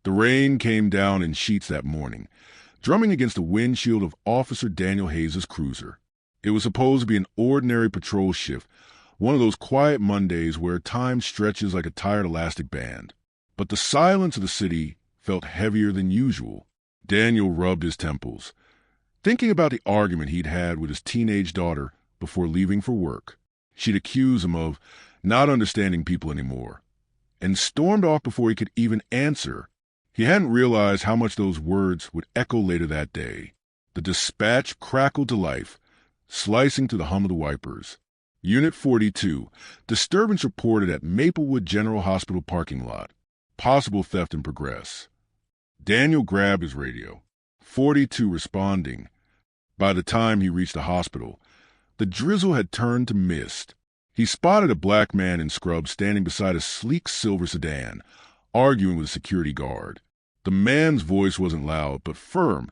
The rain came down in sheets that morning, drumming against the windshield of Officer Daniel Hayes' cruiser. It was supposed to be an ordinary patrol shift, one of those quiet Mondays where time stretches like a tired elastic band. But the silence of the city felt heavier than usual. Daniel rubbed his temples, thinking about the argument he'd had with his teenage daughter before leaving for work. She'd accused him of not understanding people anymore, and stormed off before he could even answer. He hadn't realized how much those words would echo later that day. The dispatch crackled to life, slicing to the hum of the wipers. Unit 42, disturbance reported at Maplewood General Hospital parking lot. Possible theft in progress. Daniel grabbed his radio. 42 responding. By the time he reached the hospital, the drizzle had turned to mist. He spotted a black man in scrubs standing beside a sleek silver sedan, arguing with a security guard. The man's voice wasn't loud, but firm,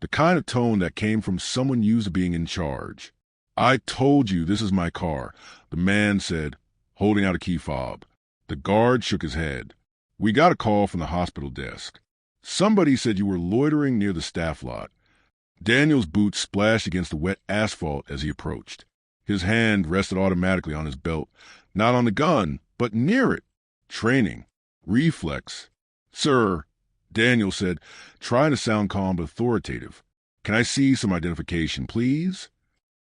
the kind of tone that came from someone used to being in charge. "I told you this is my car," the man said, holding out a key fob. The guard shook his head. "We got a call from the hospital desk. Somebody said you were loitering near the staff lot." Daniel's boots splashed against the wet asphalt as he approached. His hand rested automatically on his belt, not on the gun, but near it. Training. Reflex. "Sir," Daniel said, trying to sound calm but authoritative, "can I see some identification, please?"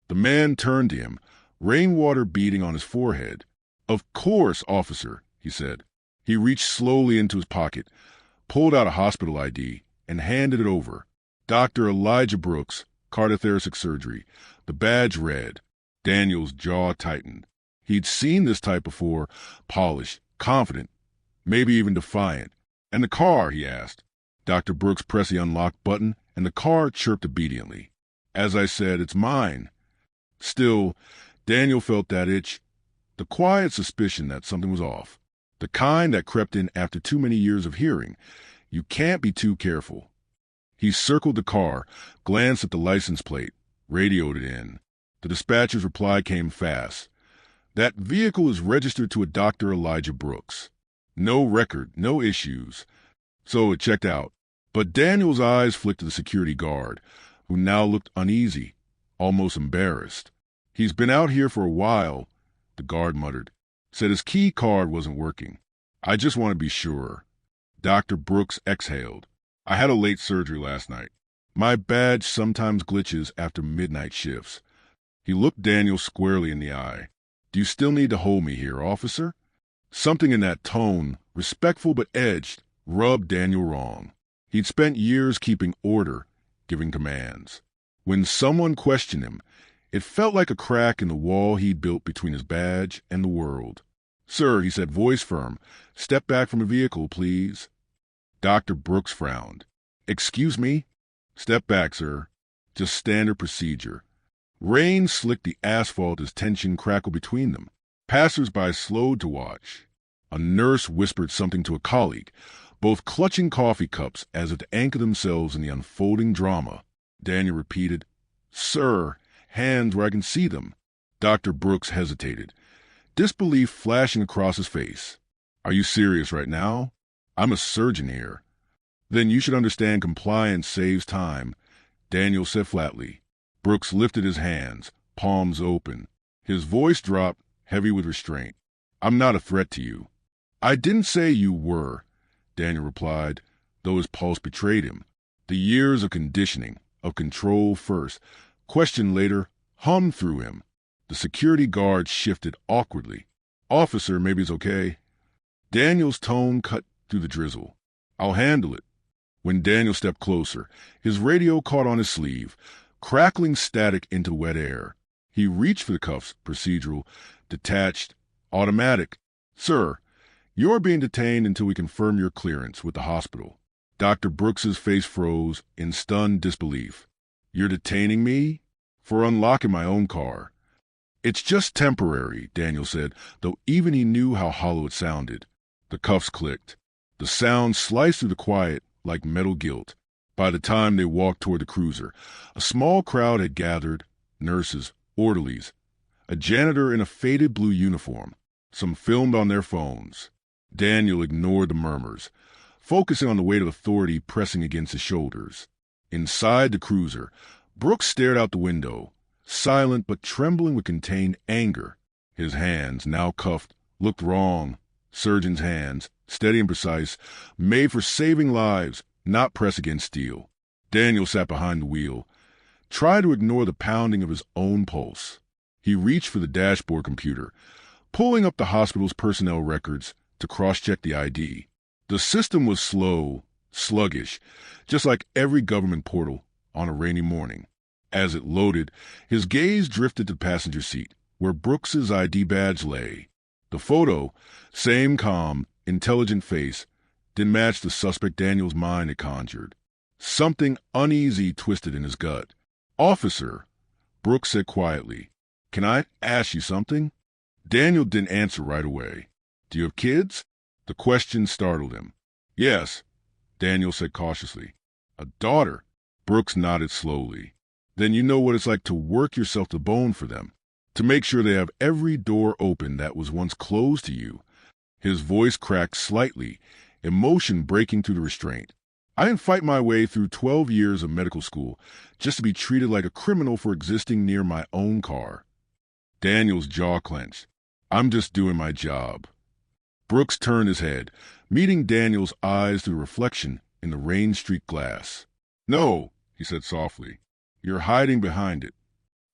The man turned to him, rainwater beading on his forehead. "Of course, officer," he said. He reached slowly into his pocket, pulled out a hospital ID, and handed it over. Dr. Elijah Brooks, cardiothoracic surgery. The badge read. Daniel's jaw tightened. He'd seen this type before, polished, confident, maybe even defiant. "And the car?" he asked. Dr. Brooks pressed the unlock button, and the car chirped obediently. "As I said, it's mine." Still, Daniel felt that itch, the quiet suspicion that something was off, the kind that crept in after too many years of hearing, "You can't be too careful." He circled the car, glanced at the license plate, radioed it in. The dispatcher's reply came fast. "That vehicle is registered to a Dr. Elijah Brooks. No record, no issues." So it checked out. But Daniel's eyes flicked to the security guard, who now looked uneasy, almost embarrassed. "He's been out here for a while," the guard muttered. "Said his key card wasn't working. I just want to be sure." Dr. Brooks exhaled. "I had a late surgery last night. My badge sometimes glitches after midnight shifts." He looked Daniel squarely in the eye. "Do you still need to hold me here, officer?" Something in that tone, respectful but edged, rubbed Daniel wrong. He'd spent years keeping order, giving commands. When someone questioned him, it felt like a crack in the wall he'd built between his badge and the world. "Sir," he said, voice firm, "step back from the vehicle, please." Dr. Brooks frowned. "Excuse me?" "Step back, sir. Just standard procedure." Rain slicked the asphalt as tension crackled between them. Passers-by slowed to watch. A nurse whispered something to a colleague, both clutching coffee cups as if to anchor themselves in the unfolding drama. Daniel repeated, "Sir, hands where I can see them." Dr. Brooks hesitated, disbelief flashing across his face. "Are you serious right now? I'm a surgeon here." "Then you should understand compliance saves time," Daniel said flatly. Brooks lifted his hands, palms open. His voice dropped, heavy with restraint. "I'm not a threat to you." "I didn't say you were," Daniel replied, though his pulse betrayed him. The years of conditioning, of control first, question later, hummed through him. The security guard shifted awkwardly. "Officer, maybe it's okay." Daniel's tone cut through the drizzle. "I'll handle it." When Daniel stepped closer, his radio caught on his sleeve, crackling static into wet air. He reached for the cuffs, procedural, detached, automatic. "Sir, you're being detained until we confirm your clearance with the hospital." Dr. Brooks's face froze in stunned disbelief. "You're detaining me?" "For unlocking my own car." "It's just temporary," Daniel said, though even he knew how hollow it sounded. The cuffs clicked. The sound sliced through the quiet like metal guilt. By the time they walked toward the cruiser, a small crowd had gathered, nurses, orderlies, a janitor in a faded blue uniform. Some filmed on their phones. Daniel ignored the murmurs, focusing on the weight of authority pressing against his shoulders. Inside the cruiser, Brooks stared out the window, silent but trembling with contained anger. His hands, now cuffed, looked wrong. Surgeon's hands, steady and precise, made for saving lives, not press against steel. Daniel sat behind the wheel, tried to ignore the pounding of his own pulse. He reached for the dashboard computer, pulling up the hospital's personnel records to cross-check the ID. The system was slow, sluggish, just like every government portal on a rainy morning. As it loaded, his gaze drifted to the passenger seat, where Brooks's ID badge lay. The photo, same calm, intelligent face, didn't match the suspect Daniel's mind had conjured. Something uneasy twisted in his gut. "Officer," Brooks said quietly, "can I ask you something?" Daniel didn't answer right away. "Do you have kids?" The question startled him. "Yes," Daniel said cautiously. "A daughter?" Brooks nodded slowly. "Then you know what it's like to work yourself to bone for them, to make sure they have every door open that was once closed to you." His voice cracked slightly, emotion breaking through the restraint. "I didn't fight my way through 12 years of medical school just to be treated like a criminal for existing near my own car." Daniel's jaw clenched. "I'm just doing my job." Brooks turned his head, meeting Daniel's eyes through the reflection in the rain-streaked glass. "No," he said softly. "You're hiding behind it."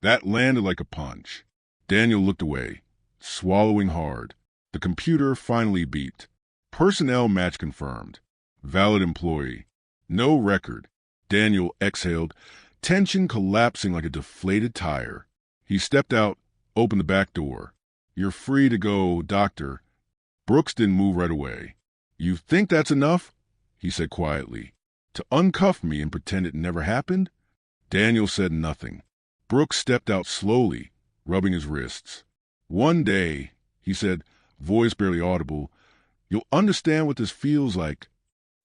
That landed like a punch. Daniel looked away, swallowing hard. The computer finally beeped. Personnel match confirmed. Valid employee. No record. Daniel exhaled, tension collapsing like a deflated tire. He stepped out, opened the back door. "You're free to go, doctor." Brooks didn't move right away. "You think that's enough?" he said quietly. "To uncuff me and pretend it never happened?" Daniel said nothing. Brooks stepped out slowly, rubbing his wrists. "One day," he said, voice barely audible, "you'll understand what this feels like."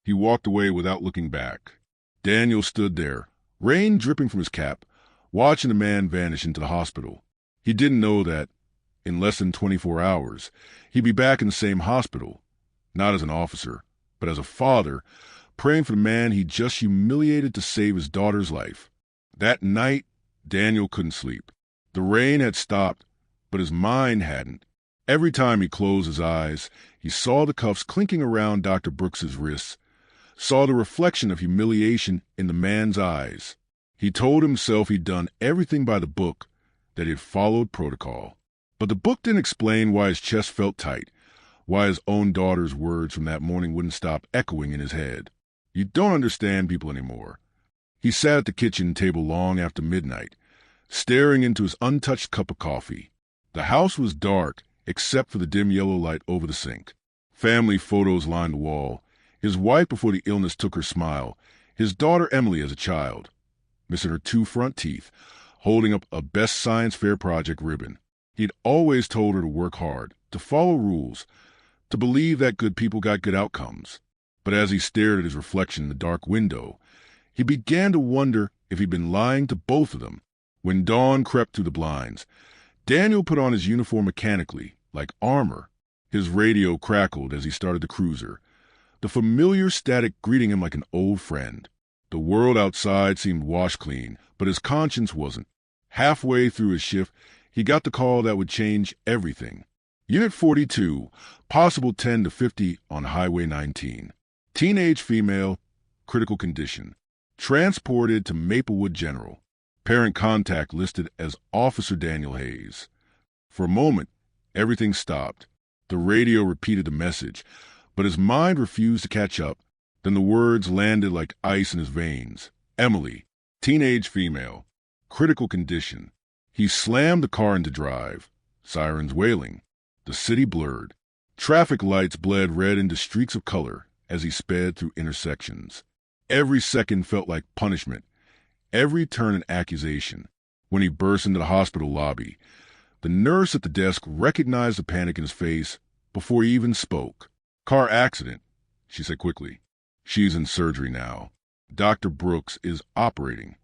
He walked away without looking back. Daniel stood there, rain dripping from his cap, watching the man vanish into the hospital. He didn't know that, in less than 24 hours, he'd be back in the same hospital, not as an officer, but as a father, praying for the man he'd just humiliated to save his daughter's life. That night, Daniel couldn't sleep. The rain had stopped, but his mind hadn't. Every time he closed his eyes, he saw the cuffs clinking around Dr. Brooks's wrists, saw the reflection of humiliation in the man's eyes. He told himself he'd done everything by the book, that he had followed protocol. But the book didn't explain why his chest felt tight, why his own daughter's words from that morning wouldn't stop echoing in his head. You don't understand people anymore. He sat at the kitchen table long after midnight, staring into his untouched cup of coffee. The house was dark, except for the dim yellow light over the sink. Family photos lined the wall. His wife before the illness took her smile, his daughter Emily as a child, missing her 2 front teeth, holding up a Best Science Fair project ribbon. He'd always told her to work hard, to follow rules, to believe that good people got good outcomes. But as he stared at his reflection in the dark window, he began to wonder if he'd been lying to both of them. When dawn crept through the blinds, Daniel put on his uniform mechanically, like armor. His radio crackled as he started the cruiser, the familiar static greeting him like an old friend. The world outside seemed washed clean, but his conscience wasn't. Halfway through his shift, he got the call that would change everything. Unit 42, possible 10 to 50 on Highway 19. Teenage female, critical condition. Transported to Maplewood General. Parent contact listed as Officer Daniel Hayes. For a moment, everything stopped. The radio repeated the message, but his mind refused to catch up. Then the words landed like ice in his veins. Emily, teenage female, critical condition. He slammed the car into drive. Sirens wailing. The city blurred. Traffic lights bled red into streaks of color as he sped through intersections. Every second felt like punishment, every turn an accusation. When he burst into the hospital lobby, the nurse at the desk recognized the panic in his face before he even spoke. "Car accident," she said quickly. "She's in surgery now. Dr. Brooks is operating."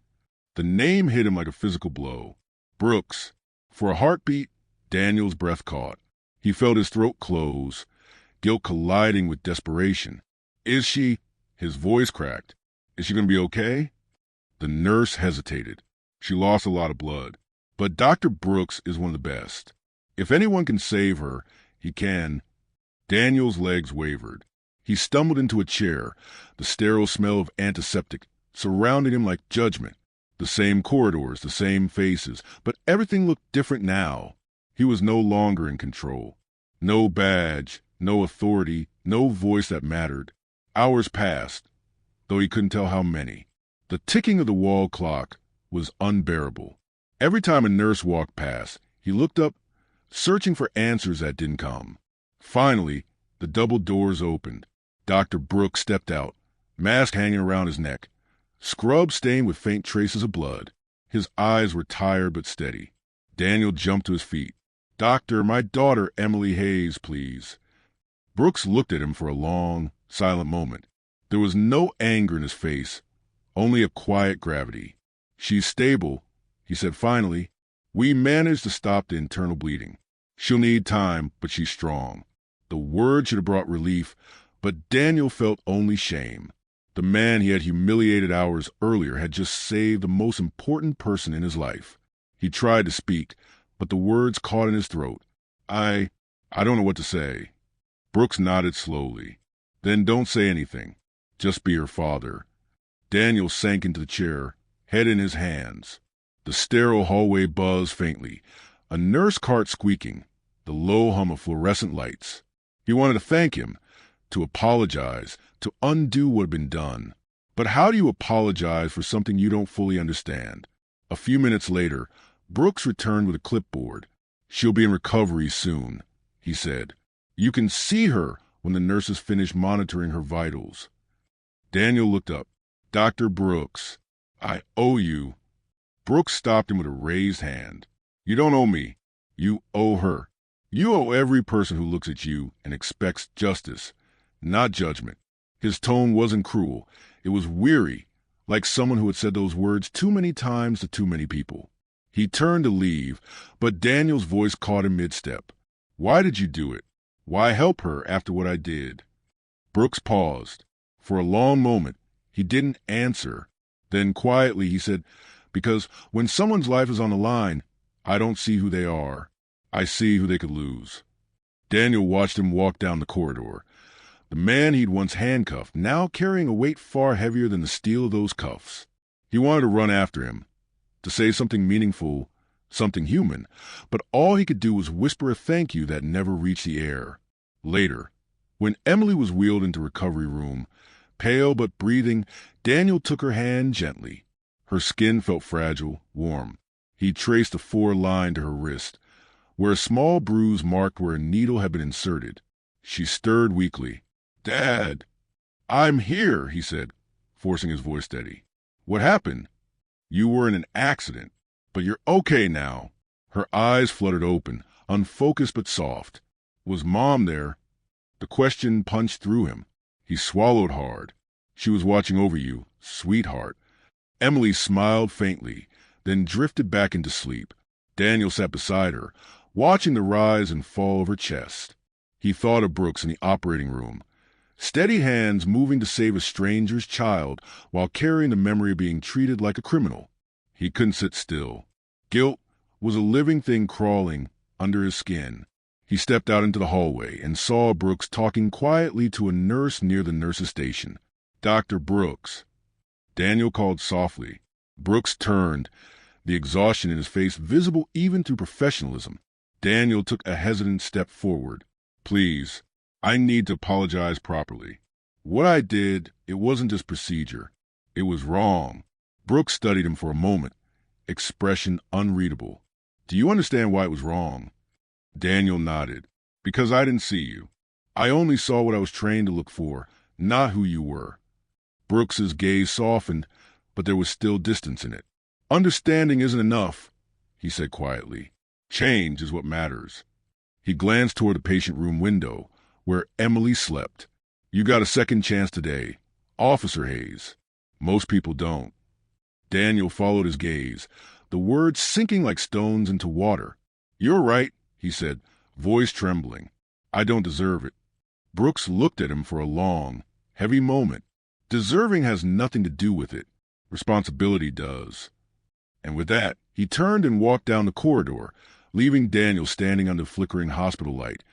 The name hit him like a physical blow. Brooks. For a heartbeat, Daniel's breath caught. He felt his throat close, guilt colliding with desperation. Is she? His voice cracked. Is she going to be okay? The nurse hesitated. She lost a lot of blood. But Dr. Brooks is one of the best. If anyone can save her, he can. Daniel's legs wavered. He stumbled into a chair, the sterile smell of antiseptic surrounding him like judgment. The same corridors, the same faces, but everything looked different now. He was no longer in control. No badge, no authority, no voice that mattered. Hours passed, though he couldn't tell how many. The ticking of the wall clock was unbearable. Every time a nurse walked past, he looked up, searching for answers that didn't come. Finally, the double doors opened. Dr. Brooks stepped out, mask hanging around his neck, scrub stained with faint traces of blood. His eyes were tired but steady. Daniel jumped to his feet. "Doctor, my daughter Emily Hayes, please." Brooks looked at him for a long, silent moment. There was no anger in his face, only a quiet gravity. "She's stable," he said finally. "We managed to stop the internal bleeding. She'll need time, but she's strong." The word should have brought relief, but Daniel felt only shame. The man he had humiliated hours earlier had just saved the most important person in his life. He tried to speak, but the words caught in his throat. I don't know what to say." Brooks nodded slowly. "Then don't say anything. Just be her father." Daniel sank into the chair, head in his hands. The sterile hallway buzzed faintly, a nurse cart squeaking, the low hum of fluorescent lights. He wanted to thank him, to apologize, to undo what had been done. But how do you apologize for something you don't fully understand? A few minutes later, Brooks returned with a clipboard. "She'll be in recovery soon," he said. "You can see her when the nurses finish monitoring her vitals." Daniel looked up. "Dr. Brooks, I owe you." Brooks stopped him with a raised hand. "You don't owe me. You owe her. You owe every person who looks at you and expects justice, not judgment." His tone wasn't cruel. It was weary, like someone who had said those words too many times to too many people. He turned to leave, but Daniel's voice caught him mid-step. "Why did you do it? Why help her after what I did?" Brooks paused. For a long moment, he didn't answer. Then quietly he said, "Because when someone's life is on the line, I don't see who they are. I see who they could lose." Daniel watched him walk down the corridor. The man he'd once handcuffed, now carrying a weight far heavier than the steel of those cuffs. He wanted to run after him, to say something meaningful, something human, but all he could do was whisper a thank you that never reached the air. Later, when Emily was wheeled into recovery room, pale but breathing, Daniel took her hand gently. Her skin felt fragile, warm. He traced a line to her wrist, where a small bruise marked where a needle had been inserted. She stirred weakly. "Dad!" "I'm here," he said, forcing his voice steady. "What happened?" "You were in an accident, but you're okay now." Her eyes fluttered open, unfocused but soft. "Was Mom there?" The question punched through him. He swallowed hard. "She was watching over you, sweetheart." Emily smiled faintly, then drifted back into sleep. Daniel sat beside her, watching the rise and fall of her chest. He thought of Brooks in the operating room, steady hands moving to save a stranger's child while carrying the memory of being treated like a criminal. He couldn't sit still. Guilt was a living thing crawling under his skin. He stepped out into the hallway and saw Brooks talking quietly to a nurse near the nurse's station. "Dr. Brooks." Daniel called softly. Brooks turned, the exhaustion in his face visible even through professionalism. Daniel took a hesitant step forward. "Please, I need to apologize properly. What I did, it wasn't just procedure. It was wrong." Brooks studied him for a moment, expression unreadable. "Do you understand why it was wrong?" Daniel nodded. "Because I didn't see you. I only saw what I was trained to look for, not who you were." Brooks's gaze softened, but there was still distance in it. "Understanding isn't enough," he said quietly. "Change is what matters." He glanced toward the patient room window, where Emily slept. "You got a second chance today, Officer Hayes. Most people don't." Daniel followed his gaze, the words sinking like stones into water. "You're right," he said, voice trembling. "I don't deserve it." Brooks looked at him for a long, Heavy moment. Deserving has nothing to do with it. Responsibility does. And with that, he turned and walked down the corridor, leaving Daniel standing under the flickering hospital light,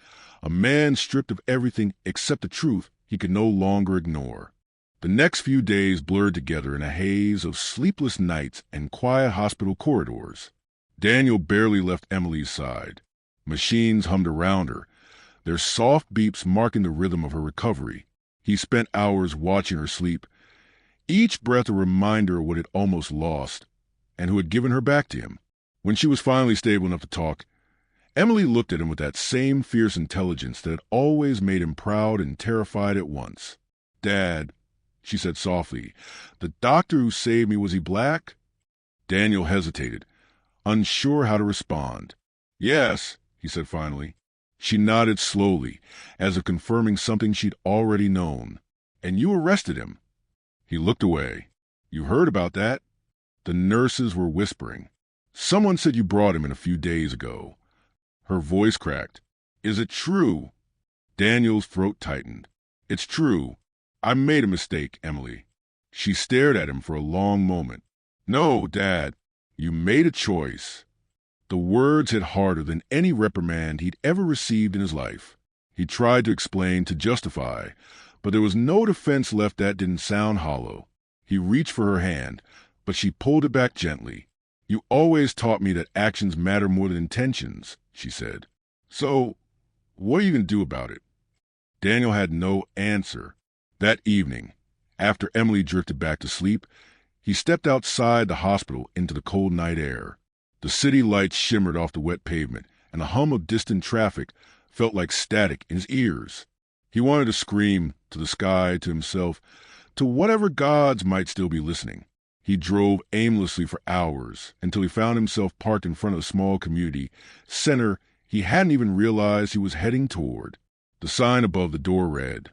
a man stripped of everything except the truth he could no longer ignore. The next few days blurred together in a haze of sleepless nights and quiet hospital corridors. Daniel barely left Emily's side. Machines hummed around her, their soft beeps marking the rhythm of her recovery. He spent hours watching her sleep, each breath a reminder of what it almost lost, and who had given her back to him. When she was finally stable enough to talk, Emily looked at him with that same fierce intelligence that had always made him proud and terrified at once. "Dad," she said softly, "the doctor who saved me, was he black?" Daniel hesitated, unsure how to respond. "Yes," he said finally. She nodded slowly, as if confirming something she'd already known. "And you arrested him?" He looked away. "You heard about that?" The nurses were whispering. "Someone said you brought him in a few days ago." Her voice cracked. "Is it true?" Daniel's throat tightened. "It's true. I made a mistake, Emily." She stared at him for a long moment. "No, Dad. You made a choice." The words hit harder than any reprimand he'd ever received in his life. He tried to explain, to justify, but there was no defense left that didn't sound hollow. He reached for her hand, but she pulled it back gently. "You always taught me that actions matter more than intentions," she said. "So, what are you going to do about it?" Daniel had no answer. That evening, after Emily drifted back to sleep, he stepped outside the hospital into the cold night air. The city lights shimmered off the wet pavement, and the hum of distant traffic felt like static in his ears. He wanted to scream, to the sky, to himself, to whatever gods might still be listening. He drove aimlessly for hours until he found himself parked in front of a small community center he hadn't even realized he was heading toward. The sign above the door read,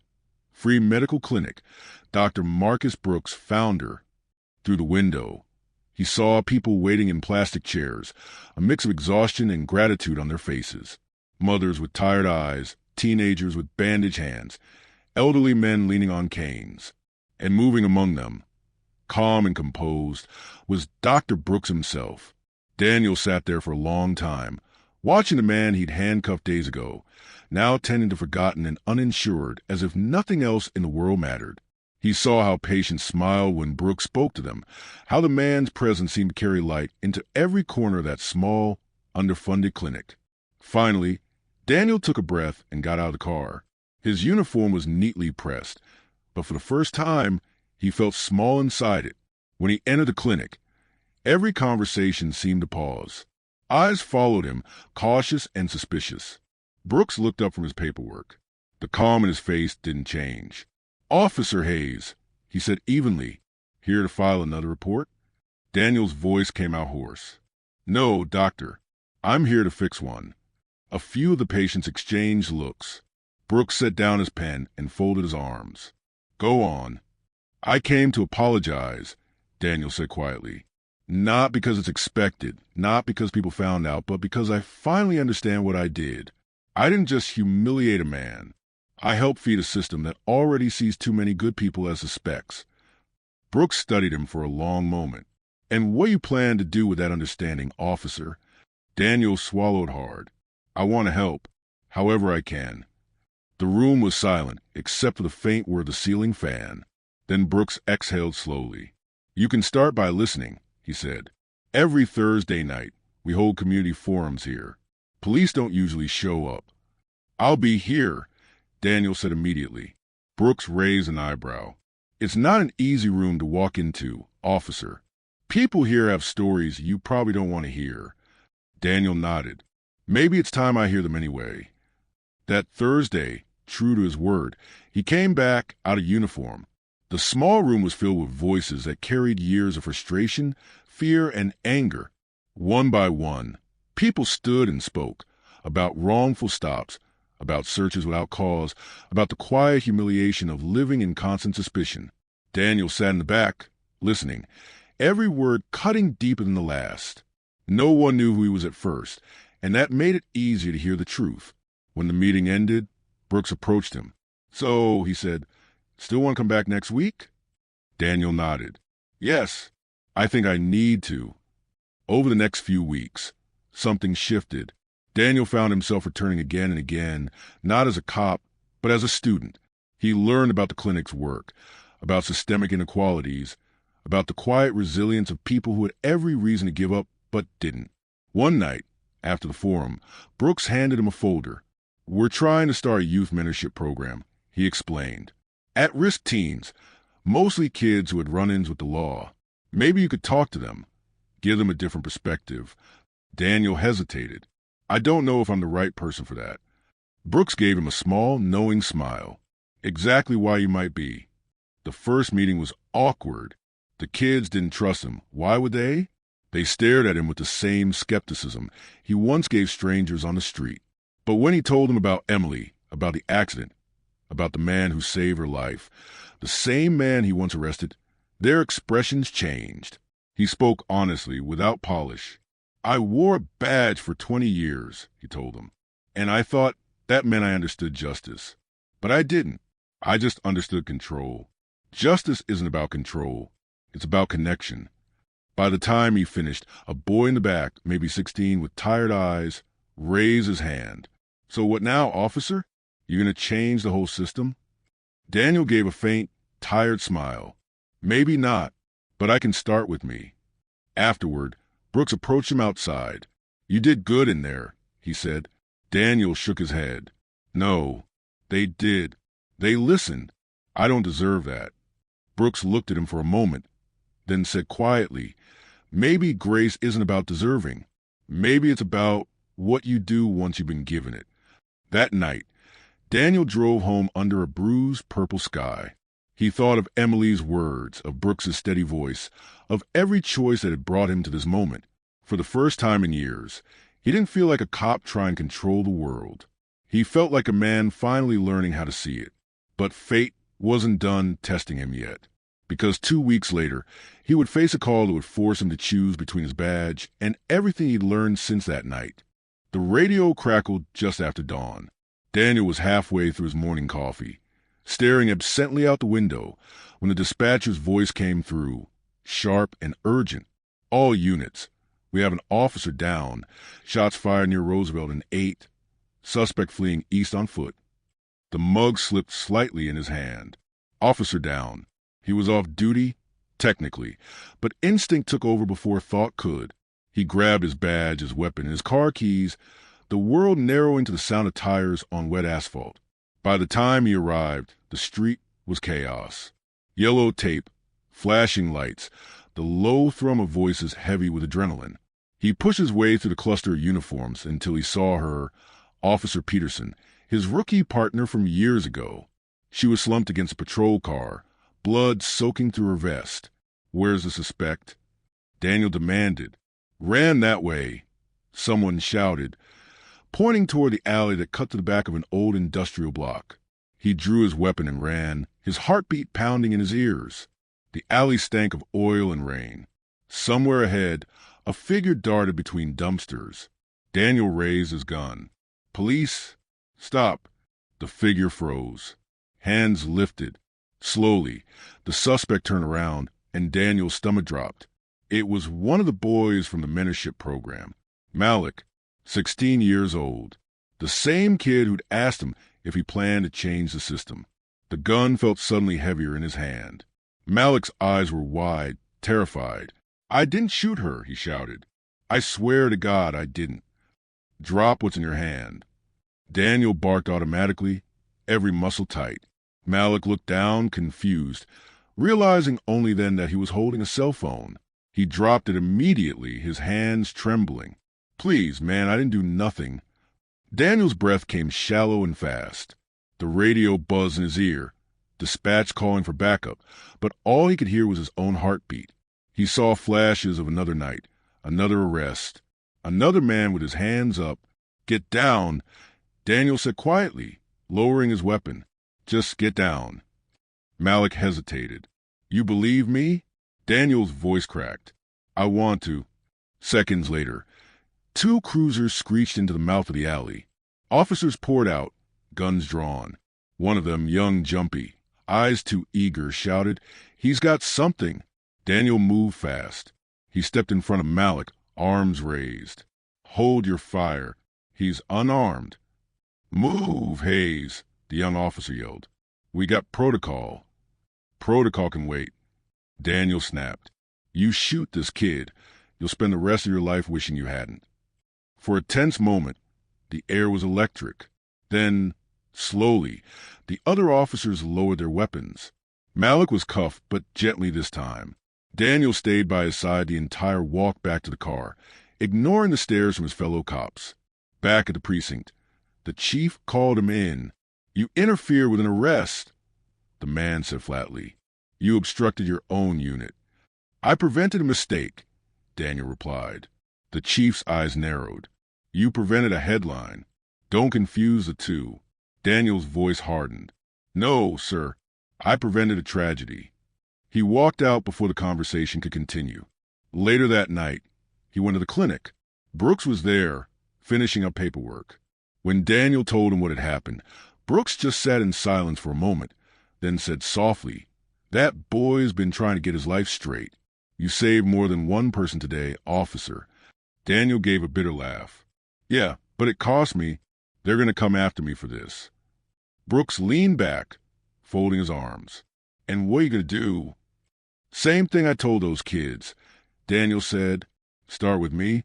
"Free Medical Clinic, Dr. Marcus Brooks, Founder." Through the window, he saw people waiting in plastic chairs, a mix of exhaustion and gratitude on their faces. Mothers with tired eyes, teenagers with bandaged hands, elderly men leaning on canes. And moving among them, calm and composed, was Dr. Brooks himself. Daniel sat there for a long time, watching the man he'd handcuffed days ago, now tending to forgotten and uninsured as if nothing else in the world mattered. He saw how patients smiled when Brooks spoke to them, how the man's presence seemed to carry light into every corner of that small, underfunded clinic. Finally, Daniel took a breath and got out of the car. His uniform was neatly pressed, but for the first time, he felt small inside it. When he entered the clinic, every conversation seemed to pause. Eyes followed him, cautious and suspicious. Brooks looked up from his paperwork. The calm in his face didn't change. "Officer Hayes," he said evenly. "Here to file another report?" Daniel's voice came out hoarse. "No, doctor. I'm here to fix one." A few of the patients exchanged looks. Brooks set down his pen and folded his arms. "Go on." "I came to apologize," Daniel said quietly. "Not because it's expected, not because people found out, but because I finally understand what I did. I didn't just humiliate a man. I helped feed a system that already sees too many good people as suspects." Brooks studied him for a long moment. "And what you plan to do with that understanding, officer?" Daniel swallowed hard. "I want to help, however I can." The room was silent, except for the faint whir of the ceiling fan. Then Brooks exhaled slowly. "You can start by listening," he said. "Every Thursday night, we hold community forums here. Police don't usually show up." "I'll be here," Daniel said immediately. Brooks raised an eyebrow. "It's not an easy room to walk into, officer. People here have stories you probably don't want to hear." Daniel nodded. "Maybe it's time I hear them anyway." That Thursday, true to his word, he came back out of uniform. The small room was filled with voices that carried years of frustration, fear, and anger. One by one, people stood and spoke about wrongful stops, about searches without cause, about the quiet humiliation of living in constant suspicion. Daniel sat in the back, listening, every word cutting deeper than the last. No one knew who he was at first, and that made it easier to hear the truth. When the meeting ended, Brooks approached him. "So," he said, Still want to come back next week? Daniel nodded. Yes, I think I need to. Over the next few weeks, something shifted. Daniel found himself returning again and again, not as a cop, but as a student. He learned about the clinic's work, about systemic inequalities, about the quiet resilience of people who had every reason to give up but didn't. One night, after the forum, Brooks handed him a folder. We're trying to start a youth mentorship program, he explained. At-risk teens, mostly kids who had run-ins with the law. Maybe you could talk to them, give them a different perspective. Daniel hesitated. I don't know if I'm the right person for that. Brooks gave him a small, knowing smile. Exactly why you might be. The first meeting was awkward. The kids didn't trust him. Why would they? They stared at him with the same skepticism he once gave strangers on the street. But when he told them about Emily, about the accident, about the man who saved her life, the same man he once arrested, their expressions changed. He spoke honestly, without polish. I wore a badge for 20 years, he told them, and I thought that meant I understood justice. But I didn't. I just understood control. Justice isn't about control. It's about connection. By the time he finished, a boy in the back, maybe 16, with tired eyes, raised his hand. So what now, officer? You gonna change the whole system? Daniel gave a faint, tired smile. Maybe not, but I can start with me. Afterward, Brooks approached him outside. You did good in there, he said. Daniel shook his head. No, they did. They listened. I don't deserve that. Brooks looked at him for a moment, then said quietly, maybe grace isn't about deserving. Maybe it's about what you do once you've been given it. That night, Daniel drove home under a bruised purple sky. He thought of Emily's words, of Brooks's steady voice, of every choice that had brought him to this moment. For the first time in years, he didn't feel like a cop trying to control the world. He felt like a man finally learning how to see it. But fate wasn't done testing him yet, because 2 weeks later, he would face a call that would force him to choose between his badge and everything he'd learned since that night. The radio crackled just after dawn. Daniel was halfway through his morning coffee, staring absently out the window when the dispatcher's voice came through, sharp and urgent. All units. We have an officer down. Shots fired near Roosevelt in 8. Suspect fleeing east on foot. The mug slipped slightly in his hand. Officer down. He was off duty, technically, but instinct took over before thought could. He grabbed his badge, his weapon, his car keys, the world narrowing to the sound of tires on wet asphalt. By the time he arrived, the street was chaos. Yellow tape, flashing lights, the low thrum of voices heavy with adrenaline. He pushed his way through the cluster of uniforms until he saw her, Officer Peterson, his rookie partner from years ago. She was slumped against a patrol car, blood soaking through her vest. Where's the suspect? Daniel demanded. Ran that way, someone shouted, pointing toward the alley that cut to the back of an old industrial block. He drew his weapon and ran, his heartbeat pounding in his ears. The alley stank of oil and rain. Somewhere ahead, a figure darted between dumpsters. Daniel raised his gun. Police, stop. The figure froze. Hands lifted. Slowly, the suspect turned around, and Daniel's stomach dropped. It was one of the boys from the mentorship program, Malik, 16 years old. The same kid who'd asked him if he planned to change the system. The gun felt suddenly heavier in his hand. Malik's eyes were wide, terrified. I didn't shoot her, he shouted. I swear to God I didn't. Drop what's in your hand. Daniel barked automatically, every muscle tight. Malik looked down, confused, realizing only then that he was holding a cell phone. He dropped it immediately, his hands trembling. Please, man, I didn't do nothing. Daniel's breath came shallow and fast. The radio buzzed in his ear, dispatch calling for backup, but all he could hear was his own heartbeat. He saw flashes of another night, another arrest, another man with his hands up. Get down, Daniel said quietly, lowering his weapon. Just get down. Malik hesitated. You believe me? Daniel's voice cracked. I want to. Seconds later, 2 cruisers screeched into the mouth of the alley. Officers poured out, guns drawn. One of them, young Jumpy, eyes too eager, shouted, "He's got something!" Daniel moved fast. He stepped in front of Malik, arms raised. "Hold your fire. He's unarmed." "Move, Hayes," the young officer yelled. "We got protocol." "Protocol can wait." Daniel snapped. "You shoot this kid, you'll spend the rest of your life wishing you hadn't." For a tense moment, the air was electric. Then, slowly, the other officers lowered their weapons. Malik was cuffed, but gently this time. Daniel stayed by his side the entire walk back to the car, ignoring the stares from his fellow cops. Back at the precinct, the chief called him in. "You interfere with an arrest," the man said flatly. "You obstructed your own unit." "I prevented a mistake," Daniel replied. The chief's eyes narrowed. "You prevented a headline. Don't confuse the two." Daniel's voice hardened. "No, sir. I prevented a tragedy." He walked out before the conversation could continue. Later that night, he went to the clinic. Brooks was there, finishing up paperwork. When Daniel told him what had happened, Brooks just sat in silence for a moment, then said softly, "That boy's been trying to get his life straight. You saved more than one person today, officer." Daniel gave a bitter laugh. "Yeah, but it cost me. They're going to come after me for this." Brooks leaned back, folding his arms. "And what are you going to do?" "Same thing I told those kids," Daniel said. "Start with me."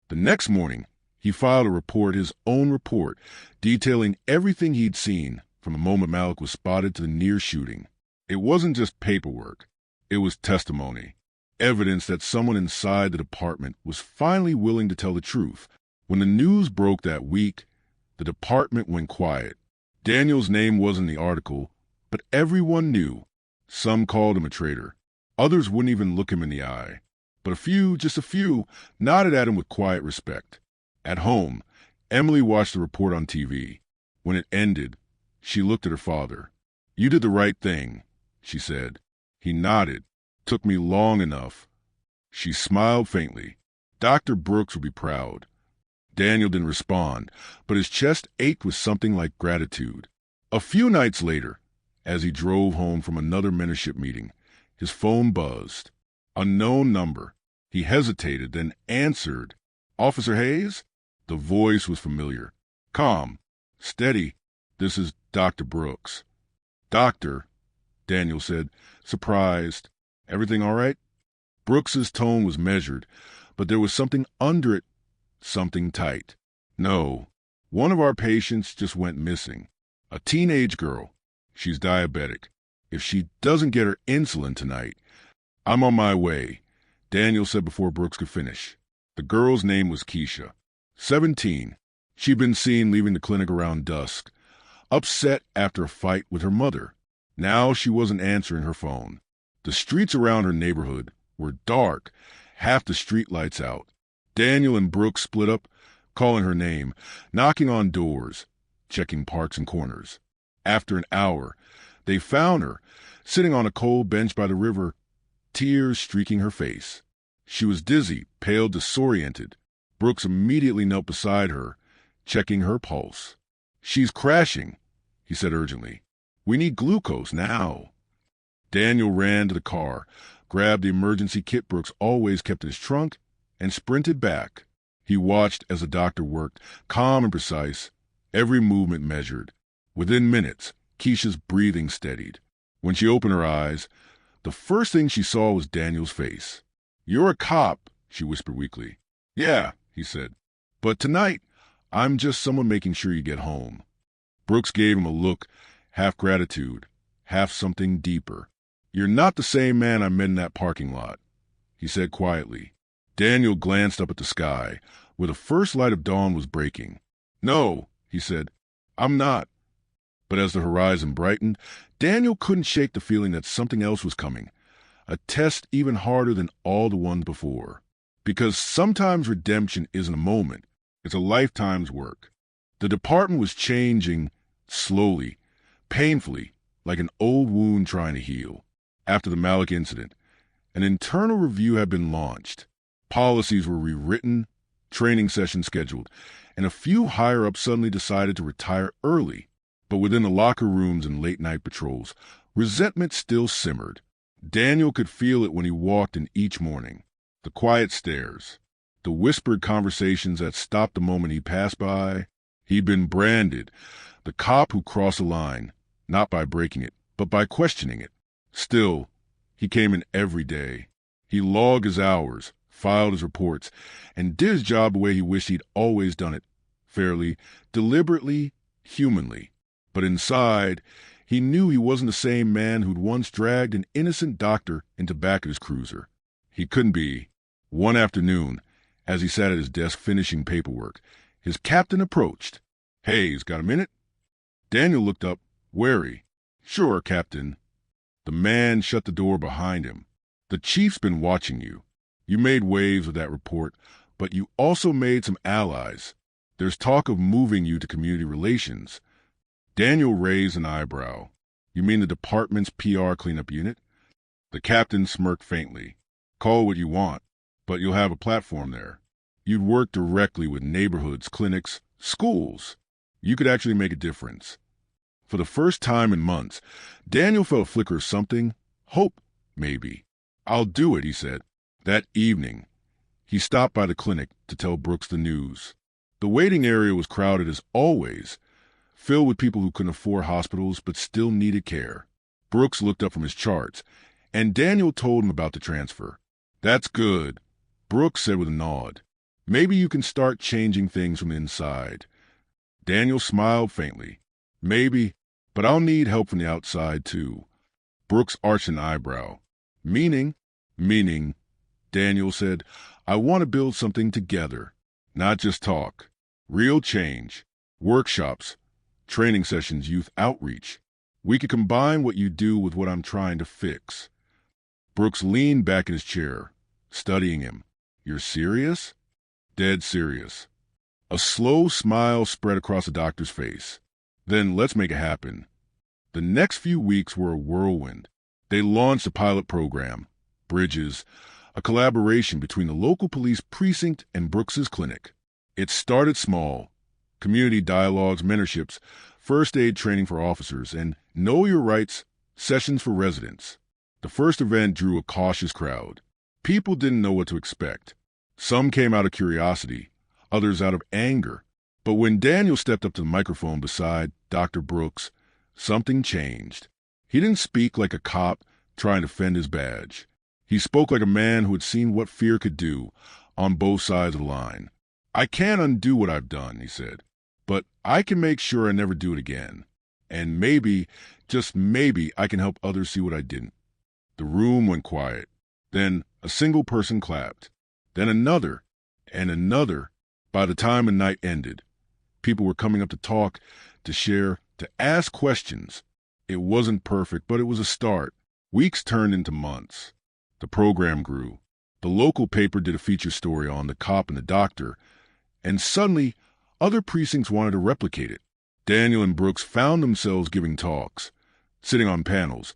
The next morning, he filed a report, his own report, detailing everything he'd seen from the moment Malik was spotted to the near shooting. It wasn't just paperwork. It was testimony. Evidence that someone inside the department was finally willing to tell the truth. When the news broke that week, the department went quiet. Daniel's name wasn't in the article, but everyone knew. Some called him a traitor. Others wouldn't even look him in the eye. But a few, just a few, nodded at him with quiet respect. At home, Emily watched the report on TV. When it ended, she looked at her father. "You did the right thing," she said. He nodded. "Took me long enough." She smiled faintly. "Dr. Brooks would be proud." Daniel didn't respond, but his chest ached with something like gratitude. A few nights later, as he drove home from another mentorship meeting, his phone buzzed. Unknown number. He hesitated, then answered. "Officer Hayes?" The voice was familiar. Calm. Steady. "This is Dr. Brooks." "Doctor," Daniel said, surprised. "Everything all right?" Brooks's tone was measured, but there was something under it, something tight. "No. One of our patients just went missing. A teenage girl. She's diabetic. If she doesn't get her insulin tonight..." "I'm on my way," Daniel said before Brooks could finish. The girl's name was Keisha. 17. She'd been seen leaving the clinic around dusk, upset after a fight with her mother. Now she wasn't answering her phone. The streets around her neighborhood were dark, half the street lights out. Daniel and Brooks split up, calling her name, knocking on doors, checking parks and corners. After an hour, they found her, sitting on a cold bench by the river, tears streaking her face. She was dizzy, pale, disoriented. Brooks immediately knelt beside her, checking her pulse. "She's crashing," he said urgently. "We need glucose now." Daniel ran to the car, grabbed the emergency kit Brooks always kept in his trunk, and sprinted back. He watched as the doctor worked, calm and precise, every movement measured. Within minutes, Keisha's breathing steadied. When she opened her eyes, the first thing she saw was Daniel's face. "You're a cop," she whispered weakly. "Yeah," he said. "But tonight, I'm just someone making sure you get home." Brooks gave him a look, half gratitude, half something deeper. "You're not the same man I met in that parking lot," he said quietly. Daniel glanced up at the sky, where the first light of dawn was breaking. "No," he said, "I'm not." But as the horizon brightened, Daniel couldn't shake the feeling that something else was coming, a test even harder than all the ones before. Because sometimes redemption isn't a moment, it's a lifetime's work. The department was changing slowly, painfully, like an old wound trying to heal. After the Malik incident, an internal review had been launched. Policies were rewritten, training sessions scheduled, and a few higher-ups suddenly decided to retire early. But within the locker rooms and late-night patrols, Resentment still simmered. Daniel could feel it when he walked in each morning. The quiet stares, the whispered conversations that stopped the moment he passed by. He'd been branded, the cop who crossed a line, not by breaking it, but by questioning it. Still, he came in every day. He logged his hours, filed his reports, and did his job the way he wished he'd always done it, fairly, deliberately, humanly. But inside, he knew he wasn't the same man who'd once dragged an innocent doctor into back of his cruiser. He couldn't be. One afternoon, as he sat at his desk finishing paperwork, his captain approached. "Hayes, got a minute?" Daniel looked up, wary. "Sure, Captain." The man shut the door behind him. "The chief's been watching you. You made waves with that report, but you also made some allies. There's talk of moving you to community relations." Daniel raised an eyebrow. "You mean the department's PR cleanup unit?" The captain smirked faintly. "Call it what you want, but you'll have a platform there. You'd work directly with neighborhoods, clinics, schools. You could actually make a difference." For the first time in months, Daniel felt a flicker of something, hope, maybe. "I'll do it," he said. That evening, he stopped by the clinic to tell Brooks the news. The waiting area was crowded as always, filled with people who couldn't afford hospitals but still needed care. Brooks looked up from his charts, and Daniel told him about the transfer. "That's good," Brooks said with a nod. "Maybe you can start changing things from the inside." Daniel smiled faintly. "Maybe, but I'll need help from the outside, too." Brooks arched an eyebrow. Meaning, Daniel said, "I want to build something together, not just talk. Real change, workshops, training sessions, youth outreach. We could combine what you do with what I'm trying to fix." Brooks leaned back in his chair, studying him. "You're serious?" "Dead serious." A slow smile spread across the doctor's face. "Then let's make it happen." The next few weeks were a whirlwind. They launched a pilot program, Bridges, a collaboration between the local police precinct and Brooks's clinic. It started small: community dialogues, mentorships, first aid training for officers, and know your rights sessions for residents. The first event drew a cautious crowd. People didn't know what to expect. Some came out of curiosity, others out of anger. But when Daniel stepped up to the microphone beside Dr. Brooks, something changed. He didn't speak like a cop trying to defend his badge. He spoke like a man who had seen what fear could do on both sides of the line. "I can't undo what I've done," he said, "but I can make sure I never do it again. And maybe, just maybe, I can help others see what I didn't." The room went quiet. Then a single person clapped. Then another, and another. By the time the night ended, people were coming up to talk, to share, to ask questions. It wasn't perfect, but it was a start. Weeks turned into months. The program grew. The local paper did a feature story on the cop and the doctor, and suddenly other precincts wanted to replicate it. Daniel and Brooks found themselves giving talks, sitting on panels,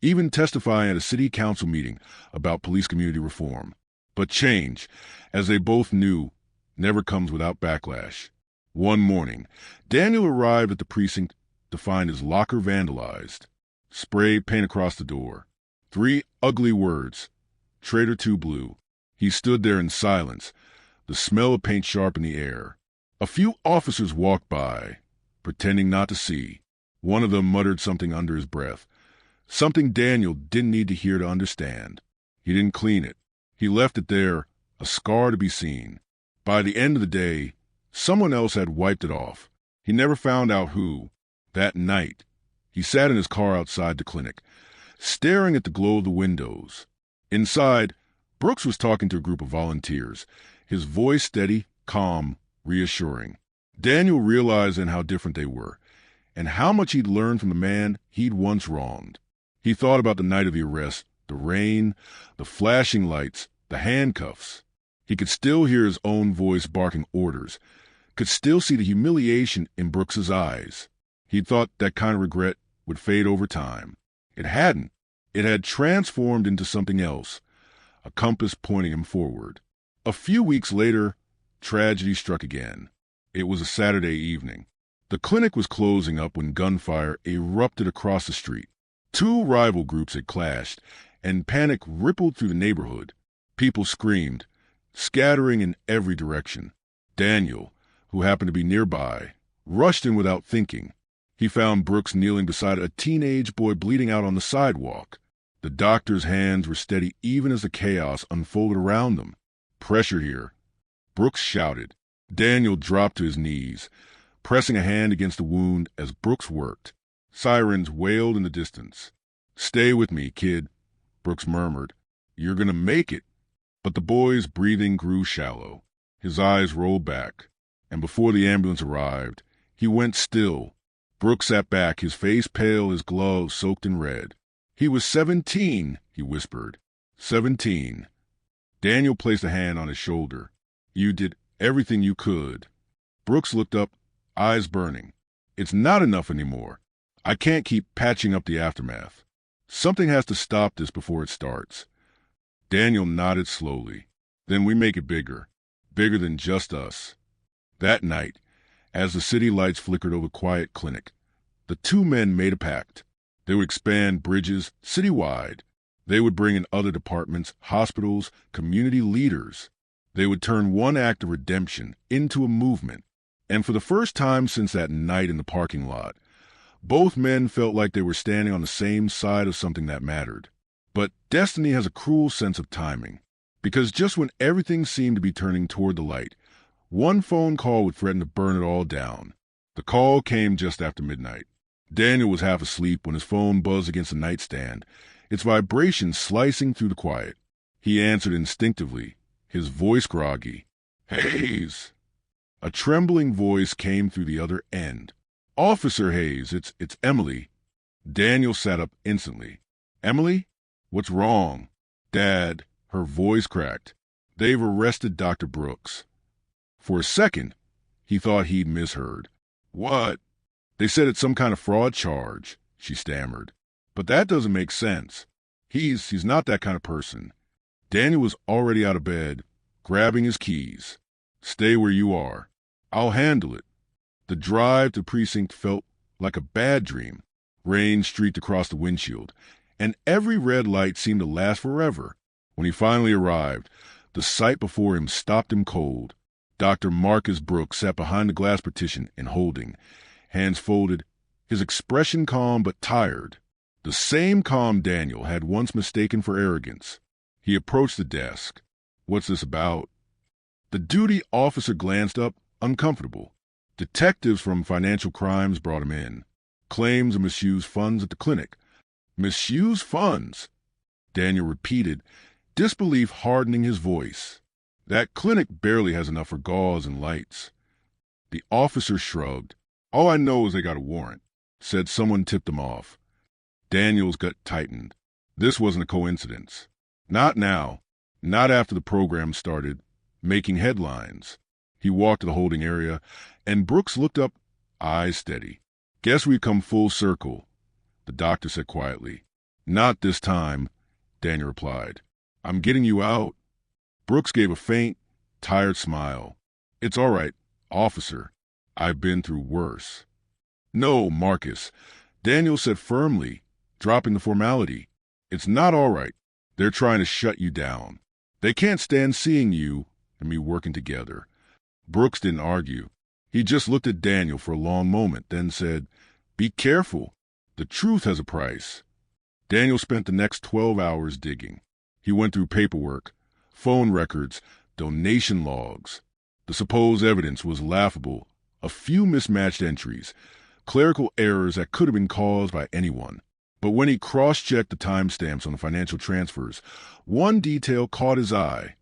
even testifying at a city council meeting about police community reform. But change, as they both knew, never comes without backlash. One morning, Daniel arrived at the precinct to find his locker vandalized. Spray paint across the door. 3 ugly words: Traitor 2 Blue. He stood there in silence, the smell of paint sharp in the air. A few officers walked by, pretending not to see. One of them muttered something under his breath, something Daniel didn't need to hear to understand. He didn't clean it. He left it there, a scar to be seen. By the end of the day, someone else had wiped it off. He never found out who. That night, he sat in his car outside the clinic, staring at the glow of the windows. Inside, Brooks was talking to a group of volunteers, his voice steady, calm, reassuring. Daniel realized then how different they were, and how much he'd learned from the man he'd once wronged. He thought about the night of the arrest, the rain, the flashing lights, the handcuffs. He could still hear his own voice barking orders, could still see the humiliation in Brooks's eyes. He thought that kind of regret would fade over time. It hadn't. It had transformed into something else, a compass pointing him forward. A few weeks later, tragedy struck again. It was a Saturday evening. The clinic was closing up when gunfire erupted across the street. Two rival groups had clashed, and panic rippled through the neighborhood. People screamed, scattering in every direction. Daniel, who happened to be nearby, rushed in without thinking. He found Brooks kneeling beside a teenage boy bleeding out on the sidewalk. The doctor's hands were steady even as the chaos unfolded around them. "Pressure here," Brooks shouted. Daniel dropped to his knees, pressing a hand against the wound as Brooks worked. Sirens wailed in the distance. "Stay with me, kid," Brooks murmured. "You're gonna make it." But the boy's breathing grew shallow. His eyes rolled back, and before the ambulance arrived, he went still. Brooks sat back, his face pale, his gloves soaked in red. "He was 17, he whispered. 17. Daniel placed a hand on his shoulder. "You did everything you could." Brooks looked up, eyes burning. "It's not enough anymore. I can't keep patching up the aftermath. Something has to stop this before it starts." Daniel nodded slowly. "Then we make it bigger. Bigger than just us." That night, as the city lights flickered over Quiet Clinic, the two men made a pact. They would expand bridges citywide. They would bring in other departments, hospitals, community leaders. They would turn one act of redemption into a movement. And for the first time since that night in the parking lot, both men felt like they were standing on the same side of something that mattered. But destiny has a cruel sense of timing, because just when everything seemed to be turning toward the light, one phone call would threaten to burn it all down. The call came just after midnight. Daniel was half asleep when his phone buzzed against the nightstand, its vibration slicing through the quiet. He answered instinctively, his voice groggy. "Hayes!" A trembling voice came through the other end. "Officer Hayes, it's Emily." Daniel sat up instantly. "Emily? What's wrong?" "Dad," her voice cracked. "They've arrested Dr. Brooks." For a second, he thought he'd misheard. "What?" "They said it's some kind of fraud charge," she stammered. "But that doesn't make sense. He's not that kind of person." Daniel was already out of bed, grabbing his keys. "Stay where you are. I'll handle it." The drive to precinct felt like a bad dream. Rain streaked across the windshield, and every red light seemed to last forever. When he finally arrived, the sight before him stopped him cold. Dr. Marcus Brooks sat behind the glass partition in holding, hands folded, his expression calm but tired. The same calm Daniel had once mistaken for arrogance. He approached the desk. "What's this about?" The duty officer glanced up, uncomfortable. Detectives from financial crimes brought him in. Claims of misused funds at the clinic. "Misused funds?" Daniel repeated, disbelief hardening his voice. "That clinic barely has enough for gauze and lights." The officer shrugged. "All I know is they got a warrant. Said someone tipped them off." Daniel's gut tightened. This wasn't a coincidence. Not now. Not after the program started making headlines. He walked to the holding area, and Brooks looked up, eyes steady. "Guess we've come full circle," the doctor said quietly. "Not this time," Daniel replied. "I'm getting you out." Brooks gave a faint, tired smile. "It's all right, officer. I've been through worse." "No, Marcus," Daniel said firmly, dropping the formality. "It's not all right. They're trying to shut you down. They can't stand seeing you and me working together." Brooks didn't argue. He just looked at Daniel for a long moment, then said, "Be careful. The truth has a price." Daniel spent the next 12 hours digging. He went through paperwork, phone records, donation logs. The supposed evidence was laughable. A few mismatched entries, clerical errors that could have been caused by anyone. But when he cross-checked the timestamps on the financial transfers, one detail caught his eye.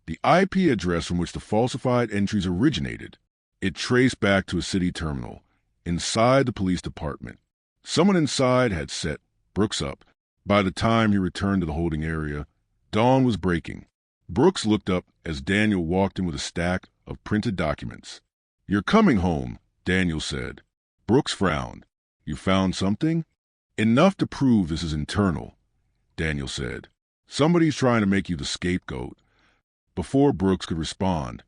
The IP address from which the falsified entries originated. It traced back to a city terminal, inside the police department. Someone inside had set Brooks up. By the time he returned to the holding area, dawn was breaking. Brooks looked up as Daniel walked in with a stack of printed documents. "You're coming home," Daniel said. Brooks frowned. "You found something?" "Enough to prove this is internal," Daniel said. "Somebody's trying to make you the scapegoat." Before Brooks could respond,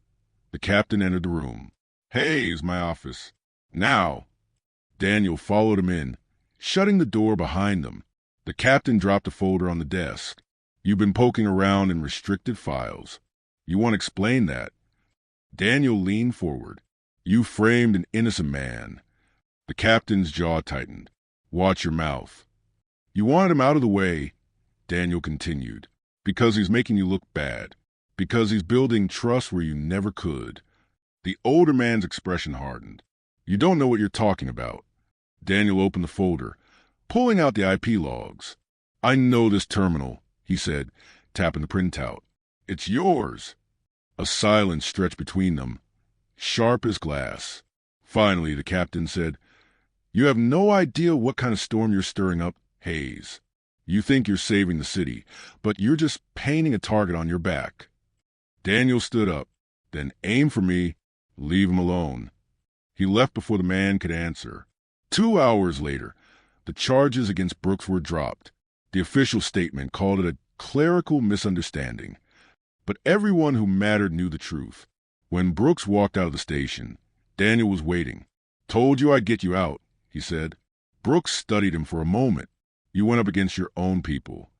the captain entered the room. "Hayes, my office. Now." Daniel followed him in, shutting the door behind them. The captain dropped a folder on the desk. "You've been poking around in restricted files. You want to explain that?" Daniel leaned forward. "You framed an innocent man." The captain's jaw tightened. "Watch your mouth." "You wanted him out of the way," Daniel continued, "because he's making you look bad, because he's building trust where you never could." The older man's expression hardened. "You don't know what you're talking about." Daniel opened the folder, pulling out the IP logs. "I know this terminal," he said, tapping the printout. "It's yours." A silence stretched between them, sharp as glass. Finally, the captain said, "You have no idea what kind of storm you're stirring up, Hayes. You think you're saving the city, but you're just painting a target on your back." Daniel stood up. "Then aim for me. Leave him alone." He left before the man could answer. 2 hours later, the charges against Brooks were dropped. The official statement called it a clerical misunderstanding. But everyone who mattered knew the truth. When Brooks walked out of the station, Daniel was waiting. "Told you I'd get you out," he said. Brooks studied him for a moment. "You went up against your own people."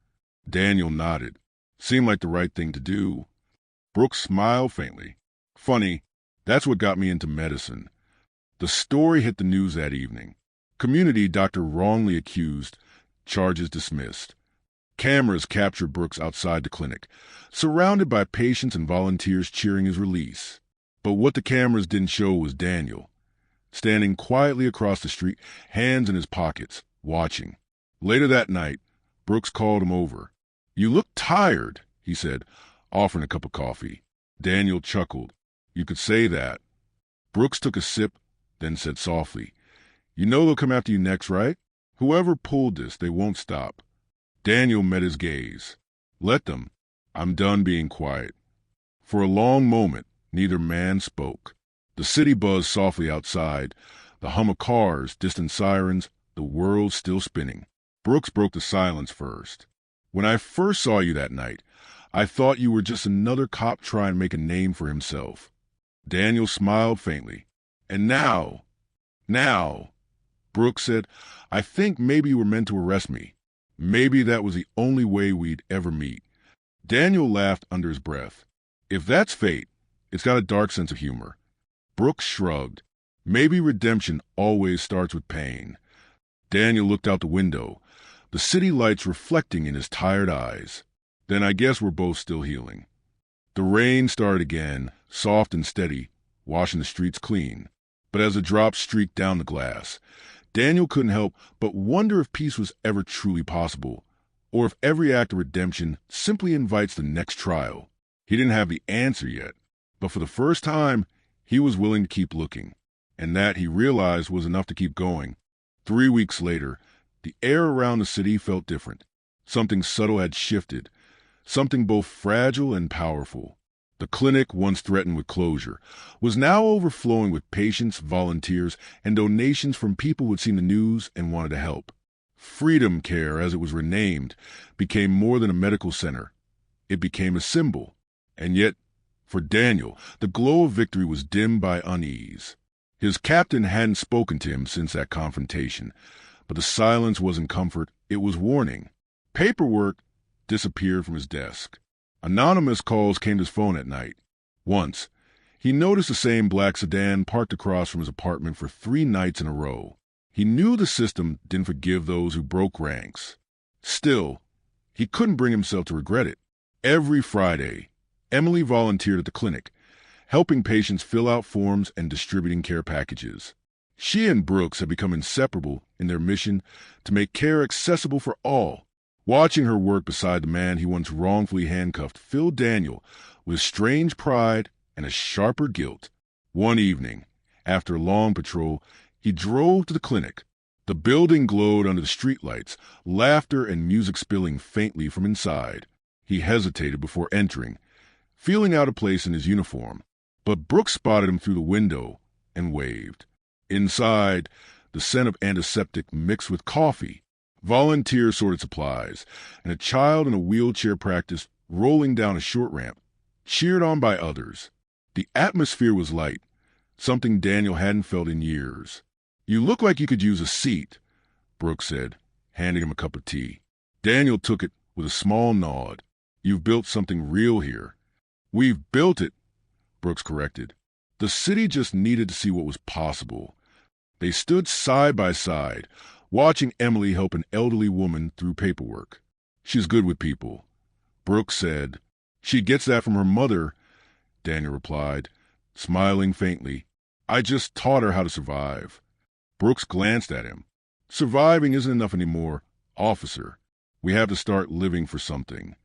Daniel nodded. "Seemed like the right thing to do." Brooks smiled faintly. "Funny, that's what got me into medicine." The story hit the news that evening. Community doctor wrongly accused, charges dismissed. Cameras captured Brooks outside the clinic, surrounded by patients and volunteers cheering his release. But what the cameras didn't show was Daniel, standing quietly across the street, hands in his pockets, watching. Later that night, Brooks called him over. "You look tired," he said, offering a cup of coffee. Daniel chuckled. "You could say that." Brooks took a sip, then said softly, "You know they'll come after you next, right? Whoever pulled this, they won't stop." Daniel met his gaze. "Let them. I'm done being quiet." For a long moment, neither man spoke. The city buzzed softly outside, the hum of cars, distant sirens, the world still spinning. Brooks broke the silence first. "When I first saw you that night, I thought you were just another cop trying to make a name for himself." Daniel smiled faintly. "And now, Brooks said, I think maybe you were meant to arrest me. Maybe that was the only way we'd ever meet." Daniel laughed under his breath. "If that's fate, it's got a dark sense of humor." Brooks shrugged. "Maybe redemption always starts with pain." Daniel looked out the window, the city lights reflecting in his tired eyes. "Then I guess we're both still healing." The rain started again, soft and steady, washing the streets clean. But as the drops streaked down the glass, Daniel couldn't help but wonder if peace was ever truly possible, or if every act of redemption simply invites the next trial. He didn't have the answer yet, but for the first time, he was willing to keep looking, and that, he realized, was enough to keep going. 3 weeks later, the air around the city felt different. Something subtle had shifted, something both fragile and powerful. The clinic, once threatened with closure, was now overflowing with patients, volunteers, and donations from people who'd seen the news and wanted to help. Freedom Care, as it was renamed, became more than a medical center. It became a symbol. And yet, for Daniel, the glow of victory was dimmed by unease. His captain hadn't spoken to him since that confrontation, but the silence wasn't comfort, it was warning. Paperwork disappeared from his desk. Anonymous calls came to his phone at night. Once, he noticed the same black sedan parked across from his apartment for 3 nights in a row. He knew the system didn't forgive those who broke ranks. Still, he couldn't bring himself to regret it. Every Friday, Emily volunteered at the clinic, helping patients fill out forms and distributing care packages. She and Brooks had become inseparable in their mission to make care accessible for all. Watching her work beside the man he once wrongfully handcuffed filled Daniel with strange pride and a sharper guilt. One evening, after a long patrol, he drove to the clinic. The building glowed under the streetlights, laughter and music spilling faintly from inside. He hesitated before entering, feeling out of place in his uniform. But Brooks spotted him through the window and waved. Inside, the scent of antiseptic mixed with coffee. Volunteers sorted supplies, and a child in a wheelchair practiced rolling down a short ramp, cheered on by others. The atmosphere was light, something Daniel hadn't felt in years. "You look like you could use a seat," Brooks said, handing him a cup of tea. Daniel took it with a small nod. You've built something real here. We've built it, Brooks corrected. The city just needed to see what was possible. They stood side by side, watching Emily help an elderly woman through paperwork. She's good with people, Brooks said. She gets that from her mother, Daniel replied, smiling faintly. I just taught her how to survive. Brooks glanced at him. Surviving isn't enough anymore, officer. We have to start living for something.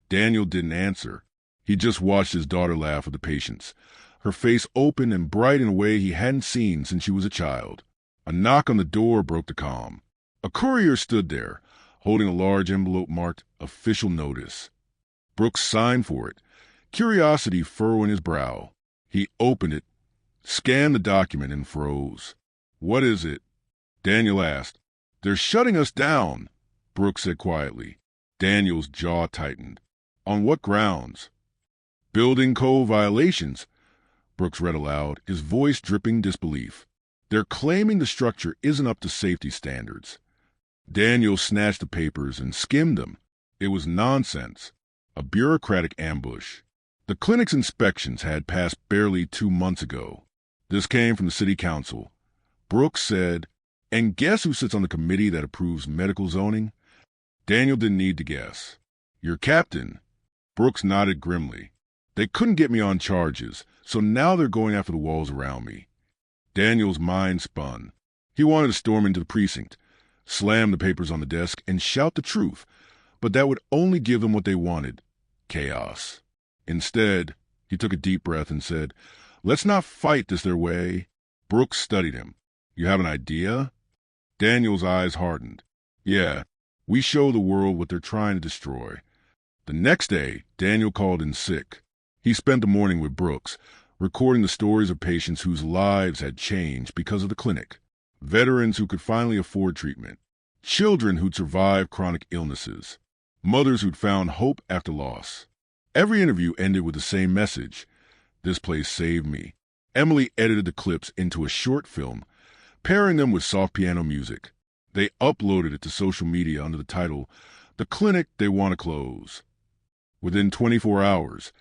Daniel didn't answer. He just watched his daughter laugh with the patients, her face open and bright in a way he hadn't seen since she was a child. A knock on the door broke the calm. A courier stood there, holding a large envelope marked Official Notice. Brooks signed for it, curiosity furrowing his brow. He opened it, scanned the document, and froze. What is it? Daniel asked. They're shutting us down, Brooks said quietly. Daniel's jaw tightened. On what grounds? Building code violations, Brooks read aloud, his voice dripping disbelief. They're claiming the structure isn't up to safety standards. Daniel snatched the papers and skimmed them. It was nonsense. A bureaucratic ambush. The clinic's inspections had passed barely 2 months ago. This came from the city council. Brooks said, and guess who sits on the committee that approves medical zoning? Daniel didn't need to guess. Your captain. Brooks nodded grimly. They couldn't get me on charges, so now they're going after the walls around me. Daniel's mind spun. He wanted to storm into the precinct, slam the papers on the desk, and shout the truth, but that would only give them what they wanted, chaos. Instead, he took a deep breath and said, Let's not fight this their way. Brooks studied him. You have an idea? Daniel's eyes hardened. Yeah, we show the world what they're trying to destroy. The next day, Daniel called in sick. He spent the morning with Brooks, recording the stories of patients whose lives had changed because of the clinic, veterans who could finally afford treatment, children who'd survived chronic illnesses, mothers who'd found hope after loss. Every interview ended with the same message. This place saved me. Emily edited the clips into a short film, pairing them with soft piano music. They uploaded it to social media under the title, The Clinic They Want to Close. Within 24 hours,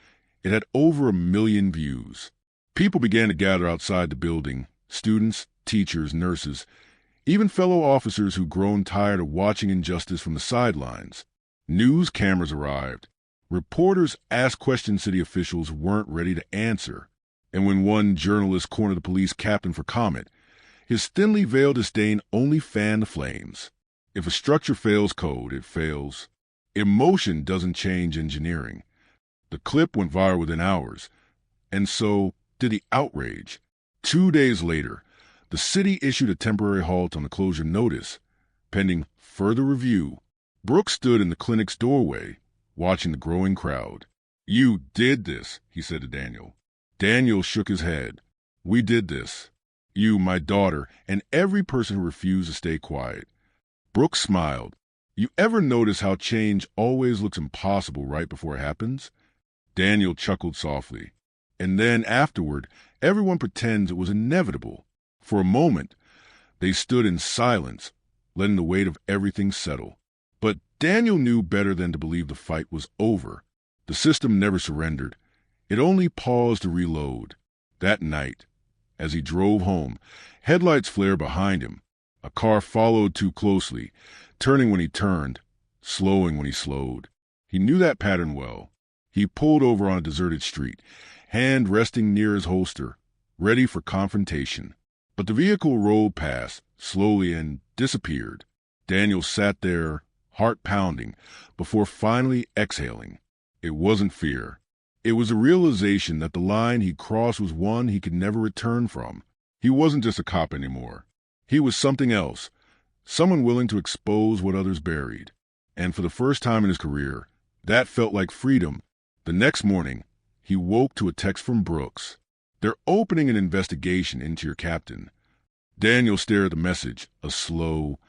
it had over 1 million views. People began to gather outside the building, students, teachers, nurses, even fellow officers who'd grown tired of watching injustice from the sidelines. News cameras arrived. Reporters asked questions city officials weren't ready to answer. And when one journalist cornered the police captain for comment, his thinly veiled disdain only fanned the flames. If a structure fails code, it fails. Emotion doesn't change engineering. The clip went viral within hours, and so did the outrage. 2 days later, the city issued a temporary halt on the closure notice, pending further review. Brooks stood in the clinic's doorway, watching the growing crowd. You did this, he said to Daniel. Daniel shook his head. We did this. You, my daughter, and every person who refused to stay quiet. Brooks smiled. You ever notice how change always looks impossible right before it happens? Daniel chuckled softly. And then afterward, everyone pretends it was inevitable. For a moment, they stood in silence, letting the weight of everything settle. But Daniel knew better than to believe the fight was over. The system never surrendered. It only paused to reload. That night, as he drove home, headlights flared behind him. A car followed too closely, turning when he turned, slowing when he slowed. He knew that pattern well. He pulled over on a deserted street, hand resting near his holster, ready for confrontation. But the vehicle rolled past, slowly, and disappeared. Daniel sat there, heart pounding, before finally exhaling. It wasn't fear. It was a realization that the line he'd crossed was one he could never return from. He wasn't just a cop anymore. He was something else, someone willing to expose what others buried. And for the first time in his career, that felt like freedom. The next morning, he woke to a text from Brooks. They're opening an investigation into your captain. Daniel stared at the message, a slow,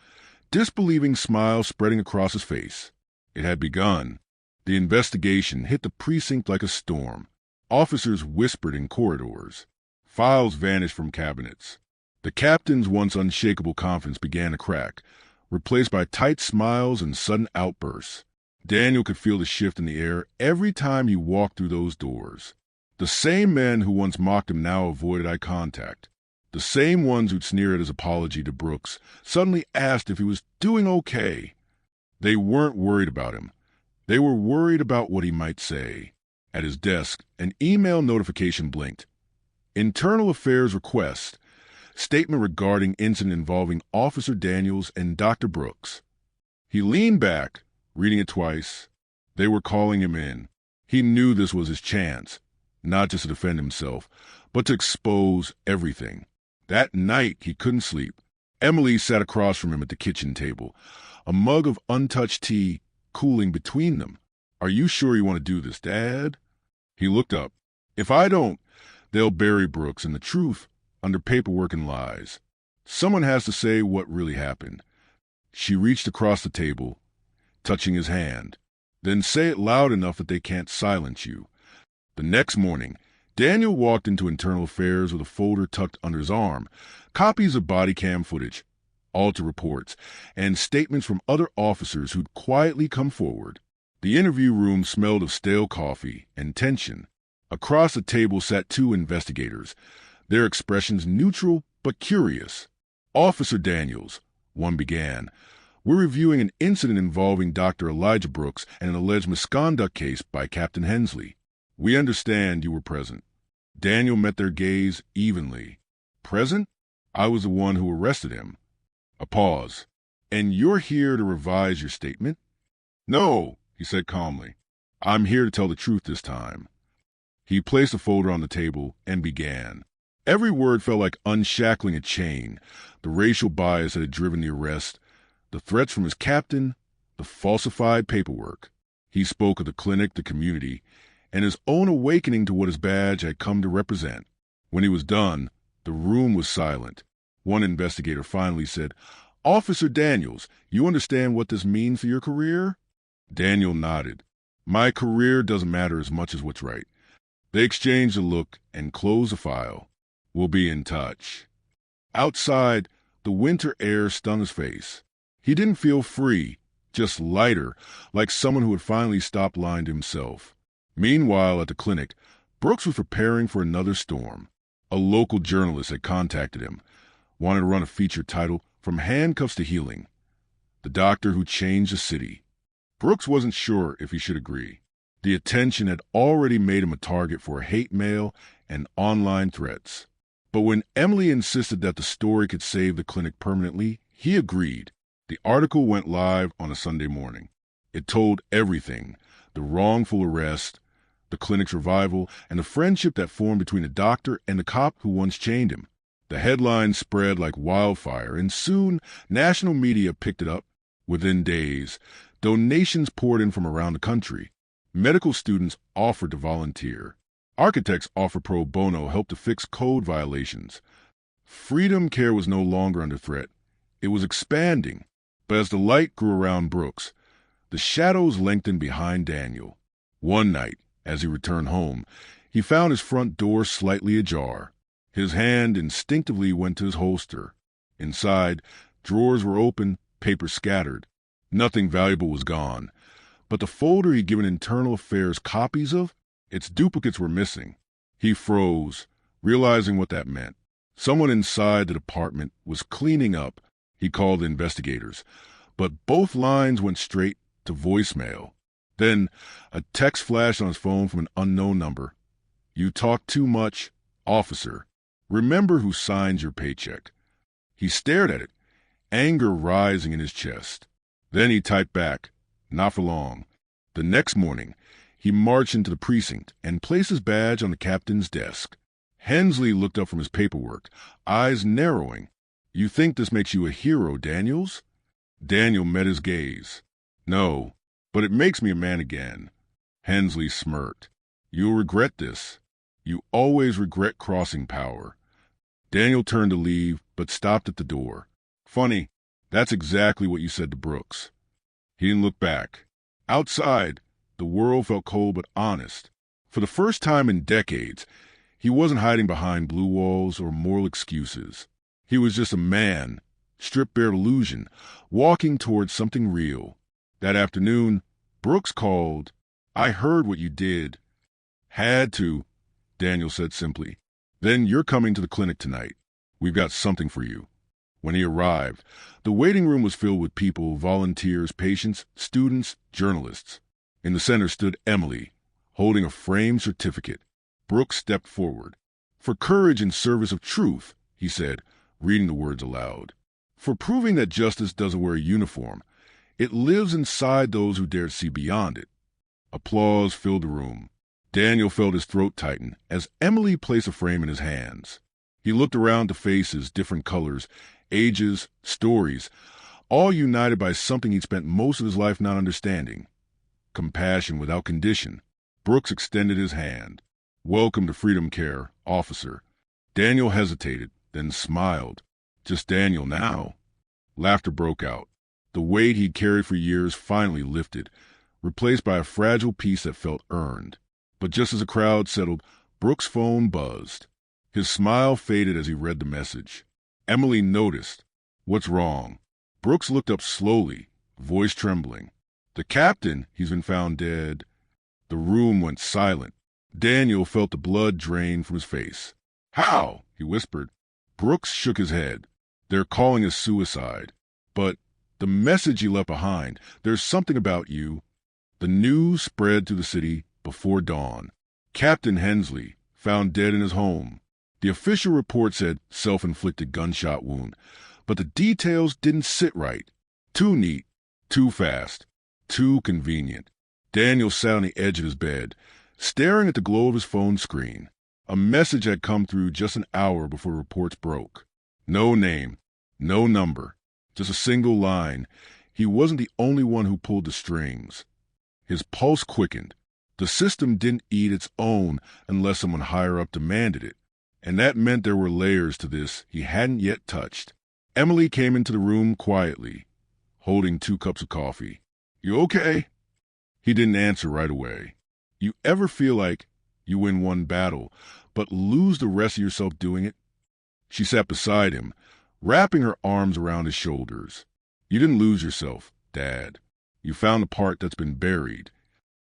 disbelieving smile spreading across his face. It had begun. The investigation hit the precinct like a storm. Officers whispered in corridors. Files vanished from cabinets. The captain's once unshakable confidence began to crack. replaced by tight smiles and sudden outbursts. Daniel could feel the shift in the air every time he walked through those doors. The same men who once mocked him now avoided eye contact. The same ones who'd sneer at his apology to Brooks suddenly asked if he was doing okay. They weren't worried about him. They were worried about what he might say. At his desk, an email notification blinked. Internal Affairs request. Statement regarding incident involving Officer Daniels and Dr. Brooks. He leaned back, reading it twice. They were calling him in. He knew this was his chance, not just to defend himself, but to expose everything. That night, he couldn't sleep. Emily sat across from him at the kitchen table, a mug of untouched tea cooling between them. "Are you sure you want to do this, Dad?" He looked up. "If I don't, they'll bury Brooks and the truth under paperwork and lies. Someone has to say what really happened." She reached across the table, touching his hand. "Then say it loud enough that they can't silence you." The next morning, Daniel walked into Internal Affairs with a folder tucked under his arm, copies of body cam footage, alter reports, and statements from other officers who'd quietly come forward. The interview room smelled of stale coffee and tension. Across the table sat two investigators, their expressions neutral but curious. "Officer Daniels," one began, "we're reviewing an incident involving Dr. Elijah Brooks and an alleged misconduct case by Captain Hensley. We understand you were present." Daniel met their gaze evenly. "Present? I was the one who arrested him." A pause. "And you're here to revise your statement?" "No," he said calmly. "I'm here to tell the truth this time." He placed the folder on the table and began. Every word felt like unshackling a chain, the racial bias that had driven the arrest, the threats from his captain, the falsified paperwork. He spoke of the clinic, the community, and his own awakening to what his badge had come to represent. When he was done, the room was silent. One investigator finally said, "Officer Daniels, you understand what this means for your career?" Daniel nodded. "My career doesn't matter as much as what's right." They exchanged a look and closed the file. "We'll be in touch." Outside, the winter air stung his face. He didn't feel free, just lighter, like someone who had finally stopped lying to himself. Meanwhile, at the clinic, Brooks was preparing for another storm. A local journalist had contacted him, wanted to run a feature titled "From Handcuffs to Healing," the doctor who changed the city. Brooks wasn't sure if he should agree. The attention had already made him a target for hate mail and online threats. But when Emily insisted that the story could save the clinic permanently, he agreed. The article went live on a Sunday morning. It told everything: the wrongful arrest, the clinic's revival, and the friendship that formed between the doctor and the cop who once chained him. The headlines spread like wildfire, and soon national media picked it up. Within days, donations poured in from around the country. Medical students offered to volunteer. Architects offered pro bono help to fix code violations. Freedom Care was no longer under threat. It was expanding. But as the light grew around Brooks, the shadows lengthened behind Daniel. One night, as he returned home, he found his front door slightly ajar. His hand instinctively went to his holster. Inside, drawers were open, paper scattered. Nothing valuable was gone. But the folder he'd given Internal Affairs copies of, its duplicates were missing. He froze, realizing what that meant. Someone inside the department was cleaning up. He called the investigators, but both lines went straight to voicemail. Then a text flashed on his phone from an unknown number. "You talk too much, officer. Remember who signs your paycheck." He stared at it, anger rising in his chest. Then he typed back, "Not for long." The next morning, he marched into the precinct and placed his badge on the captain's desk. Hensley looked up from his paperwork, eyes narrowing. "You think this makes you a hero, Daniels?" Daniel met his gaze. "No, but it makes me a man again." Hensley smirked. "You'll regret this. You always regret crossing power." Daniel turned to leave, but stopped at the door. "Funny, that's exactly what you said to Brooks." He didn't look back. Outside, the world felt cold but honest. For the first time in decades, he wasn't hiding behind blue walls or moral excuses. He was just a man, strip-bare illusion, walking towards something real. That afternoon, Brooks called. "I heard what you did." "Had to," Daniel said simply. "Then you're coming to the clinic tonight. We've got something for you." When he arrived, the waiting room was filled with people, volunteers, patients, students, journalists. In the center stood Emily, holding a framed certificate. Brooks stepped forward. "For courage in service of truth," he said, reading the words aloud. "For proving that justice doesn't wear a uniform. It lives inside those who dare to see beyond it." Applause filled the room. Daniel felt his throat tighten as Emily placed a frame in his hands. He looked around to faces, different colors, ages, stories, all united by something he'd spent most of his life not understanding. Compassion without condition. Brooks extended his hand. "Welcome to Freedom Care, officer." Daniel hesitated, then smiled. Just Daniel now. Laughter broke out. The weight he'd carried for years finally lifted, replaced by a fragile peace that felt earned. But just as the crowd settled, Brooks' phone buzzed. His smile faded as he read the message. Emily noticed. "What's wrong?" Brooks looked up slowly, voice trembling. "The captain, he's been found dead." The room went silent. Daniel felt the blood drain from his face. "How?" he whispered. Brooks shook his head. "They're calling it suicide. But the message you left behind, there's something about you." The news spread through the city before dawn. Captain Hensley, found dead in his home. The official report said self-inflicted gunshot wound, but the details didn't sit right. Too neat, too fast, too convenient. Daniel sat on the edge of his bed, staring at the glow of his phone screen. A message had come through just an hour before reports broke. No name, no number, just a single line. He wasn't the only one who pulled the strings. His pulse quickened. The system didn't eat its own unless someone higher up demanded it. And that meant there were layers to this he hadn't yet touched. Emily came into the room quietly, holding 2 cups of coffee. "You okay?" He didn't answer right away. You ever feel like you win one battle, but lose the rest of yourself doing it? She sat beside him, wrapping her arms around his shoulders. "You didn't lose yourself, Dad. You found the part that's been buried."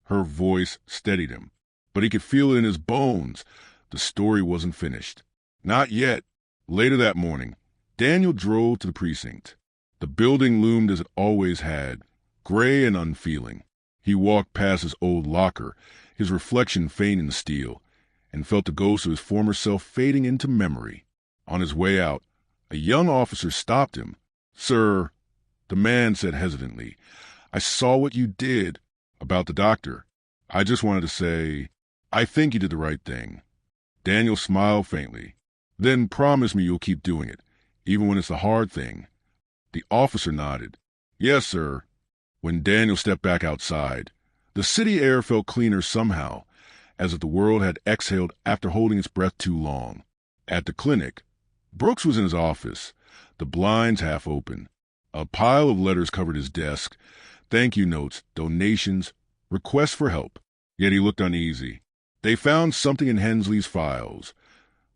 Her voice steadied him, but he could feel it in his bones. The story wasn't finished. Not yet. Later that morning, Daniel drove to the precinct. The building loomed as it always had, gray and unfeeling. He walked past his old locker, his reflection faint in the steel, and felt the ghost of his former self fading into memory. On his way out, a young officer stopped him. "Sir," the man said hesitantly, "I saw what you did about the doctor. I just wanted to say, I think you did the right thing." Daniel smiled faintly. "Then promise me you'll keep doing it, even when it's a hard thing." The officer nodded. "Yes, sir." When Daniel stepped back outside, the city air felt cleaner somehow, as if the world had exhaled after holding its breath too long. At the clinic, Brooks was in his office, the blinds half open. A pile of letters covered his desk, thank you notes, donations, requests for help. Yet he looked uneasy. They found something in Hensley's files.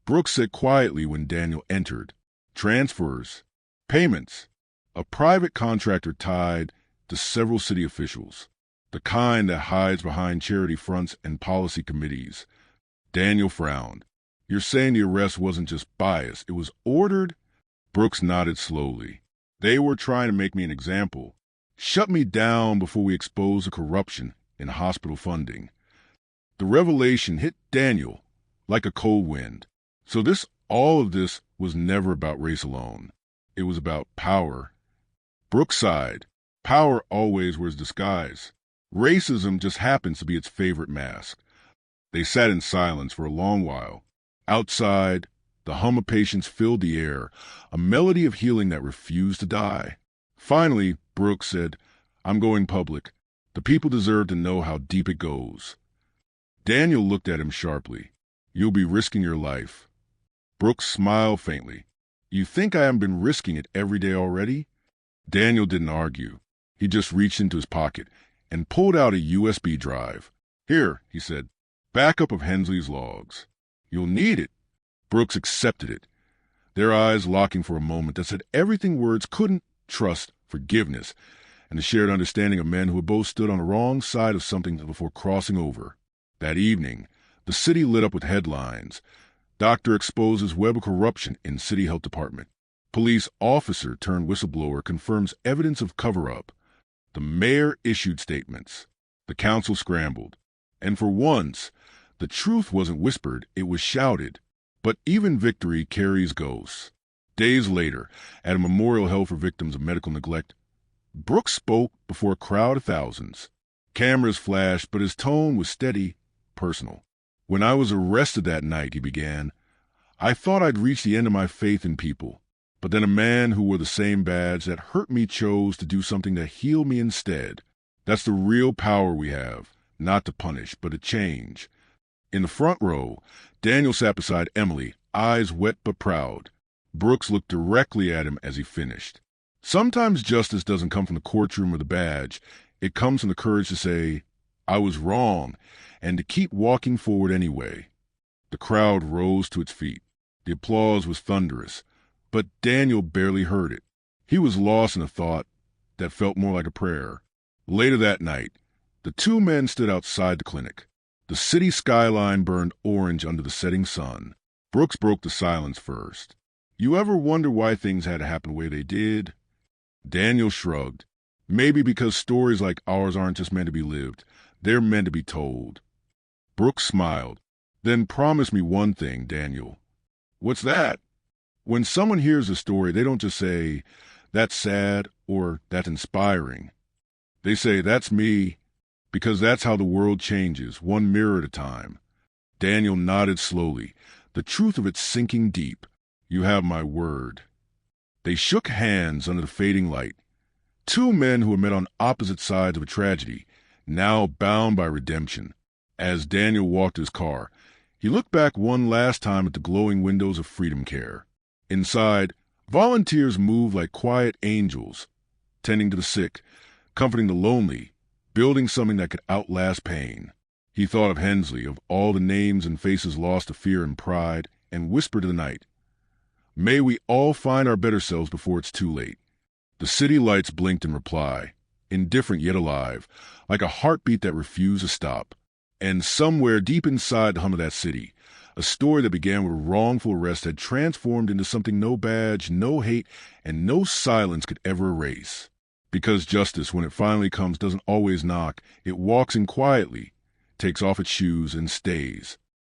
Brooks said quietly when Daniel entered. Transfers. Payments. A private contractor tied to several city officials. The kind that hides behind charity fronts and policy committees. Daniel frowned. "You're saying the arrest wasn't just bias, it was ordered?" Brooks nodded slowly. "They were trying to make me an example. Shut me down before we expose the corruption in hospital funding." The revelation hit Daniel like a cold wind. So all of this was never about race alone. It was about power. Brooks sighed. Power always wears disguise. Racism just happens to be its favorite mask. They sat in silence for a long while. Outside, the hum of patients filled the air, a melody of healing that refused to die. Finally, Brooks said, "I'm going public. The people deserve to know how deep it goes." Daniel looked at him sharply. "You'll be risking your life." Brooks smiled faintly. "You think I haven't been risking it every day already?" Daniel didn't argue. He just reached into his pocket and pulled out a USB drive. "Here," he said, "backup of Hensley's logs. You'll need it." Brooks accepted it. their eyes locking for a moment that said everything words couldn't: trust, forgiveness, and the shared understanding of men who had both stood on the wrong side of something before crossing over. That evening, the city lit up with headlines. Doctor exposes web of corruption in city health department. Police officer turned whistleblower confirms evidence of cover-up. The mayor issued statements. The council scrambled. And for once, the truth wasn't whispered, it was shouted. But even victory carries ghosts. Days later, at a memorial held for victims of medical neglect, Brooks spoke before a crowd of thousands. Cameras flashed, but his tone was steady, personal. "When I was arrested that night," he began, "I thought I'd reached the end of my faith in people. But then a man who wore the same badge that hurt me chose to do something that healed me instead. That's the real power we have, not to punish, but to change." In the front row, Daniel sat beside Emily, eyes wet but proud. Brooks looked directly at him as he finished. Sometimes justice doesn't come from the courtroom or the badge. It comes from the courage to say, "I was wrong," and to keep walking forward anyway. The crowd rose to its feet. The applause was thunderous, but Daniel barely heard it. He was lost in a thought that felt more like a prayer. Later that night, the two men stood outside the clinic. The city skyline burned orange under the setting sun. Brooks broke the silence first. "You ever wonder why things had to happen the way they did?" Daniel shrugged. "Maybe because stories like ours aren't just meant to be lived. They're meant to be told." Brooks smiled. "Then promise me one thing, Daniel." "What's that?" "When someone hears a story, they don't just say, 'That's sad,' or 'That's inspiring.' They say, 'That's me,' because that's how the world changes, one mirror at a time." Daniel nodded slowly, the truth of it sinking deep. "You have my word." They shook hands under the fading light. Two men who had met on opposite sides of a tragedy, now bound by redemption. As Daniel walked to his car, he looked back one last time at the glowing windows of Freedom Care. Inside, volunteers moved like quiet angels, tending to the sick, comforting the lonely, building something that could outlast pain. He thought of Hensley, of all the names and faces lost to fear and pride, and whispered to the night, "May we all find our better selves before it's too late." The city lights blinked in reply, indifferent yet alive, like a heartbeat that refused to stop. And somewhere deep inside the hum of that city, a story that began with wrongful arrest had transformed into something no badge, no hate, and no silence could ever erase. Because justice, when it finally comes, doesn't always knock. It walks in quietly, takes off its shoes, and stays.